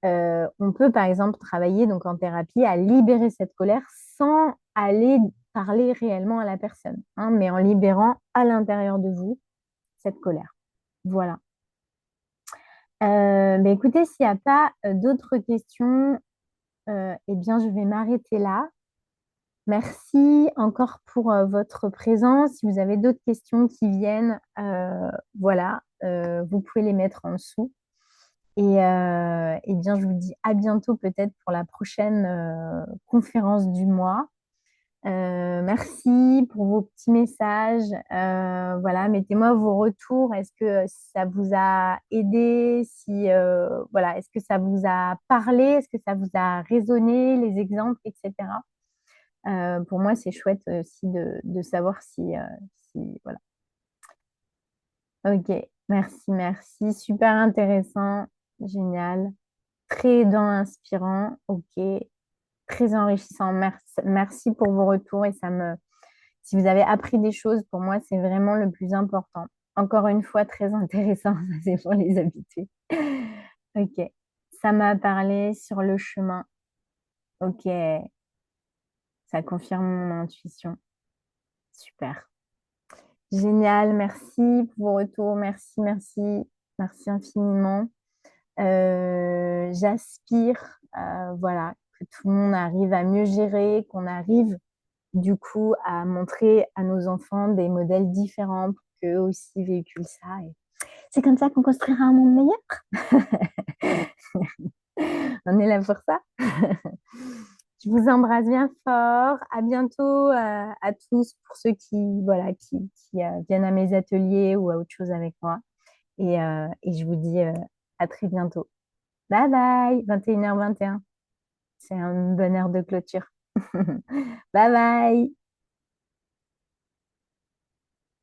On peut, par exemple, travailler donc en thérapie à libérer cette colère sans aller parler réellement à la personne, hein, mais en libérant à l'intérieur de vous cette colère. Voilà. Mais écoutez, s'il n'y a pas d'autres questions, eh bien, je vais m'arrêter là. Merci encore pour votre présence. Si vous avez d'autres questions qui viennent, voilà, vous pouvez les mettre en dessous. Et eh bien, je vous dis à bientôt peut-être pour la prochaine conférence du mois. Merci pour vos petits messages. Voilà, mettez-moi vos retours. Est-ce que ça vous a aidé? Si voilà, est-ce que ça vous a parlé? Est-ce que ça vous a résonné, les exemples, etc. Pour moi, c'est chouette aussi de savoir si voilà. Ok, merci, merci. Super intéressant, génial. très aidant, inspirant. Ok, très enrichissant. Merci pour vos retours et si vous avez appris des choses, pour moi, c'est vraiment le plus important. Encore une fois, très intéressant, ça c'est pour les habitués. Ok, ça m'a parlé sur le chemin. Ok, ça confirme mon intuition. Super. Génial, merci pour vos retours. Merci infiniment. J'aspire, voilà, que tout le monde arrive à mieux gérer, qu'on arrive du coup à montrer à nos enfants des modèles différents pour qu'eux aussi véhiculent ça. Et c'est comme ça qu'on construira un monde meilleur. On est là pour ça. Je vous embrasse bien fort. À bientôt à tous pour ceux voilà, qui viennent à mes ateliers ou à autre chose avec moi. Et je vous dis à très bientôt. Bye bye, 21h21. C'est une bonne heure de clôture. Bye bye.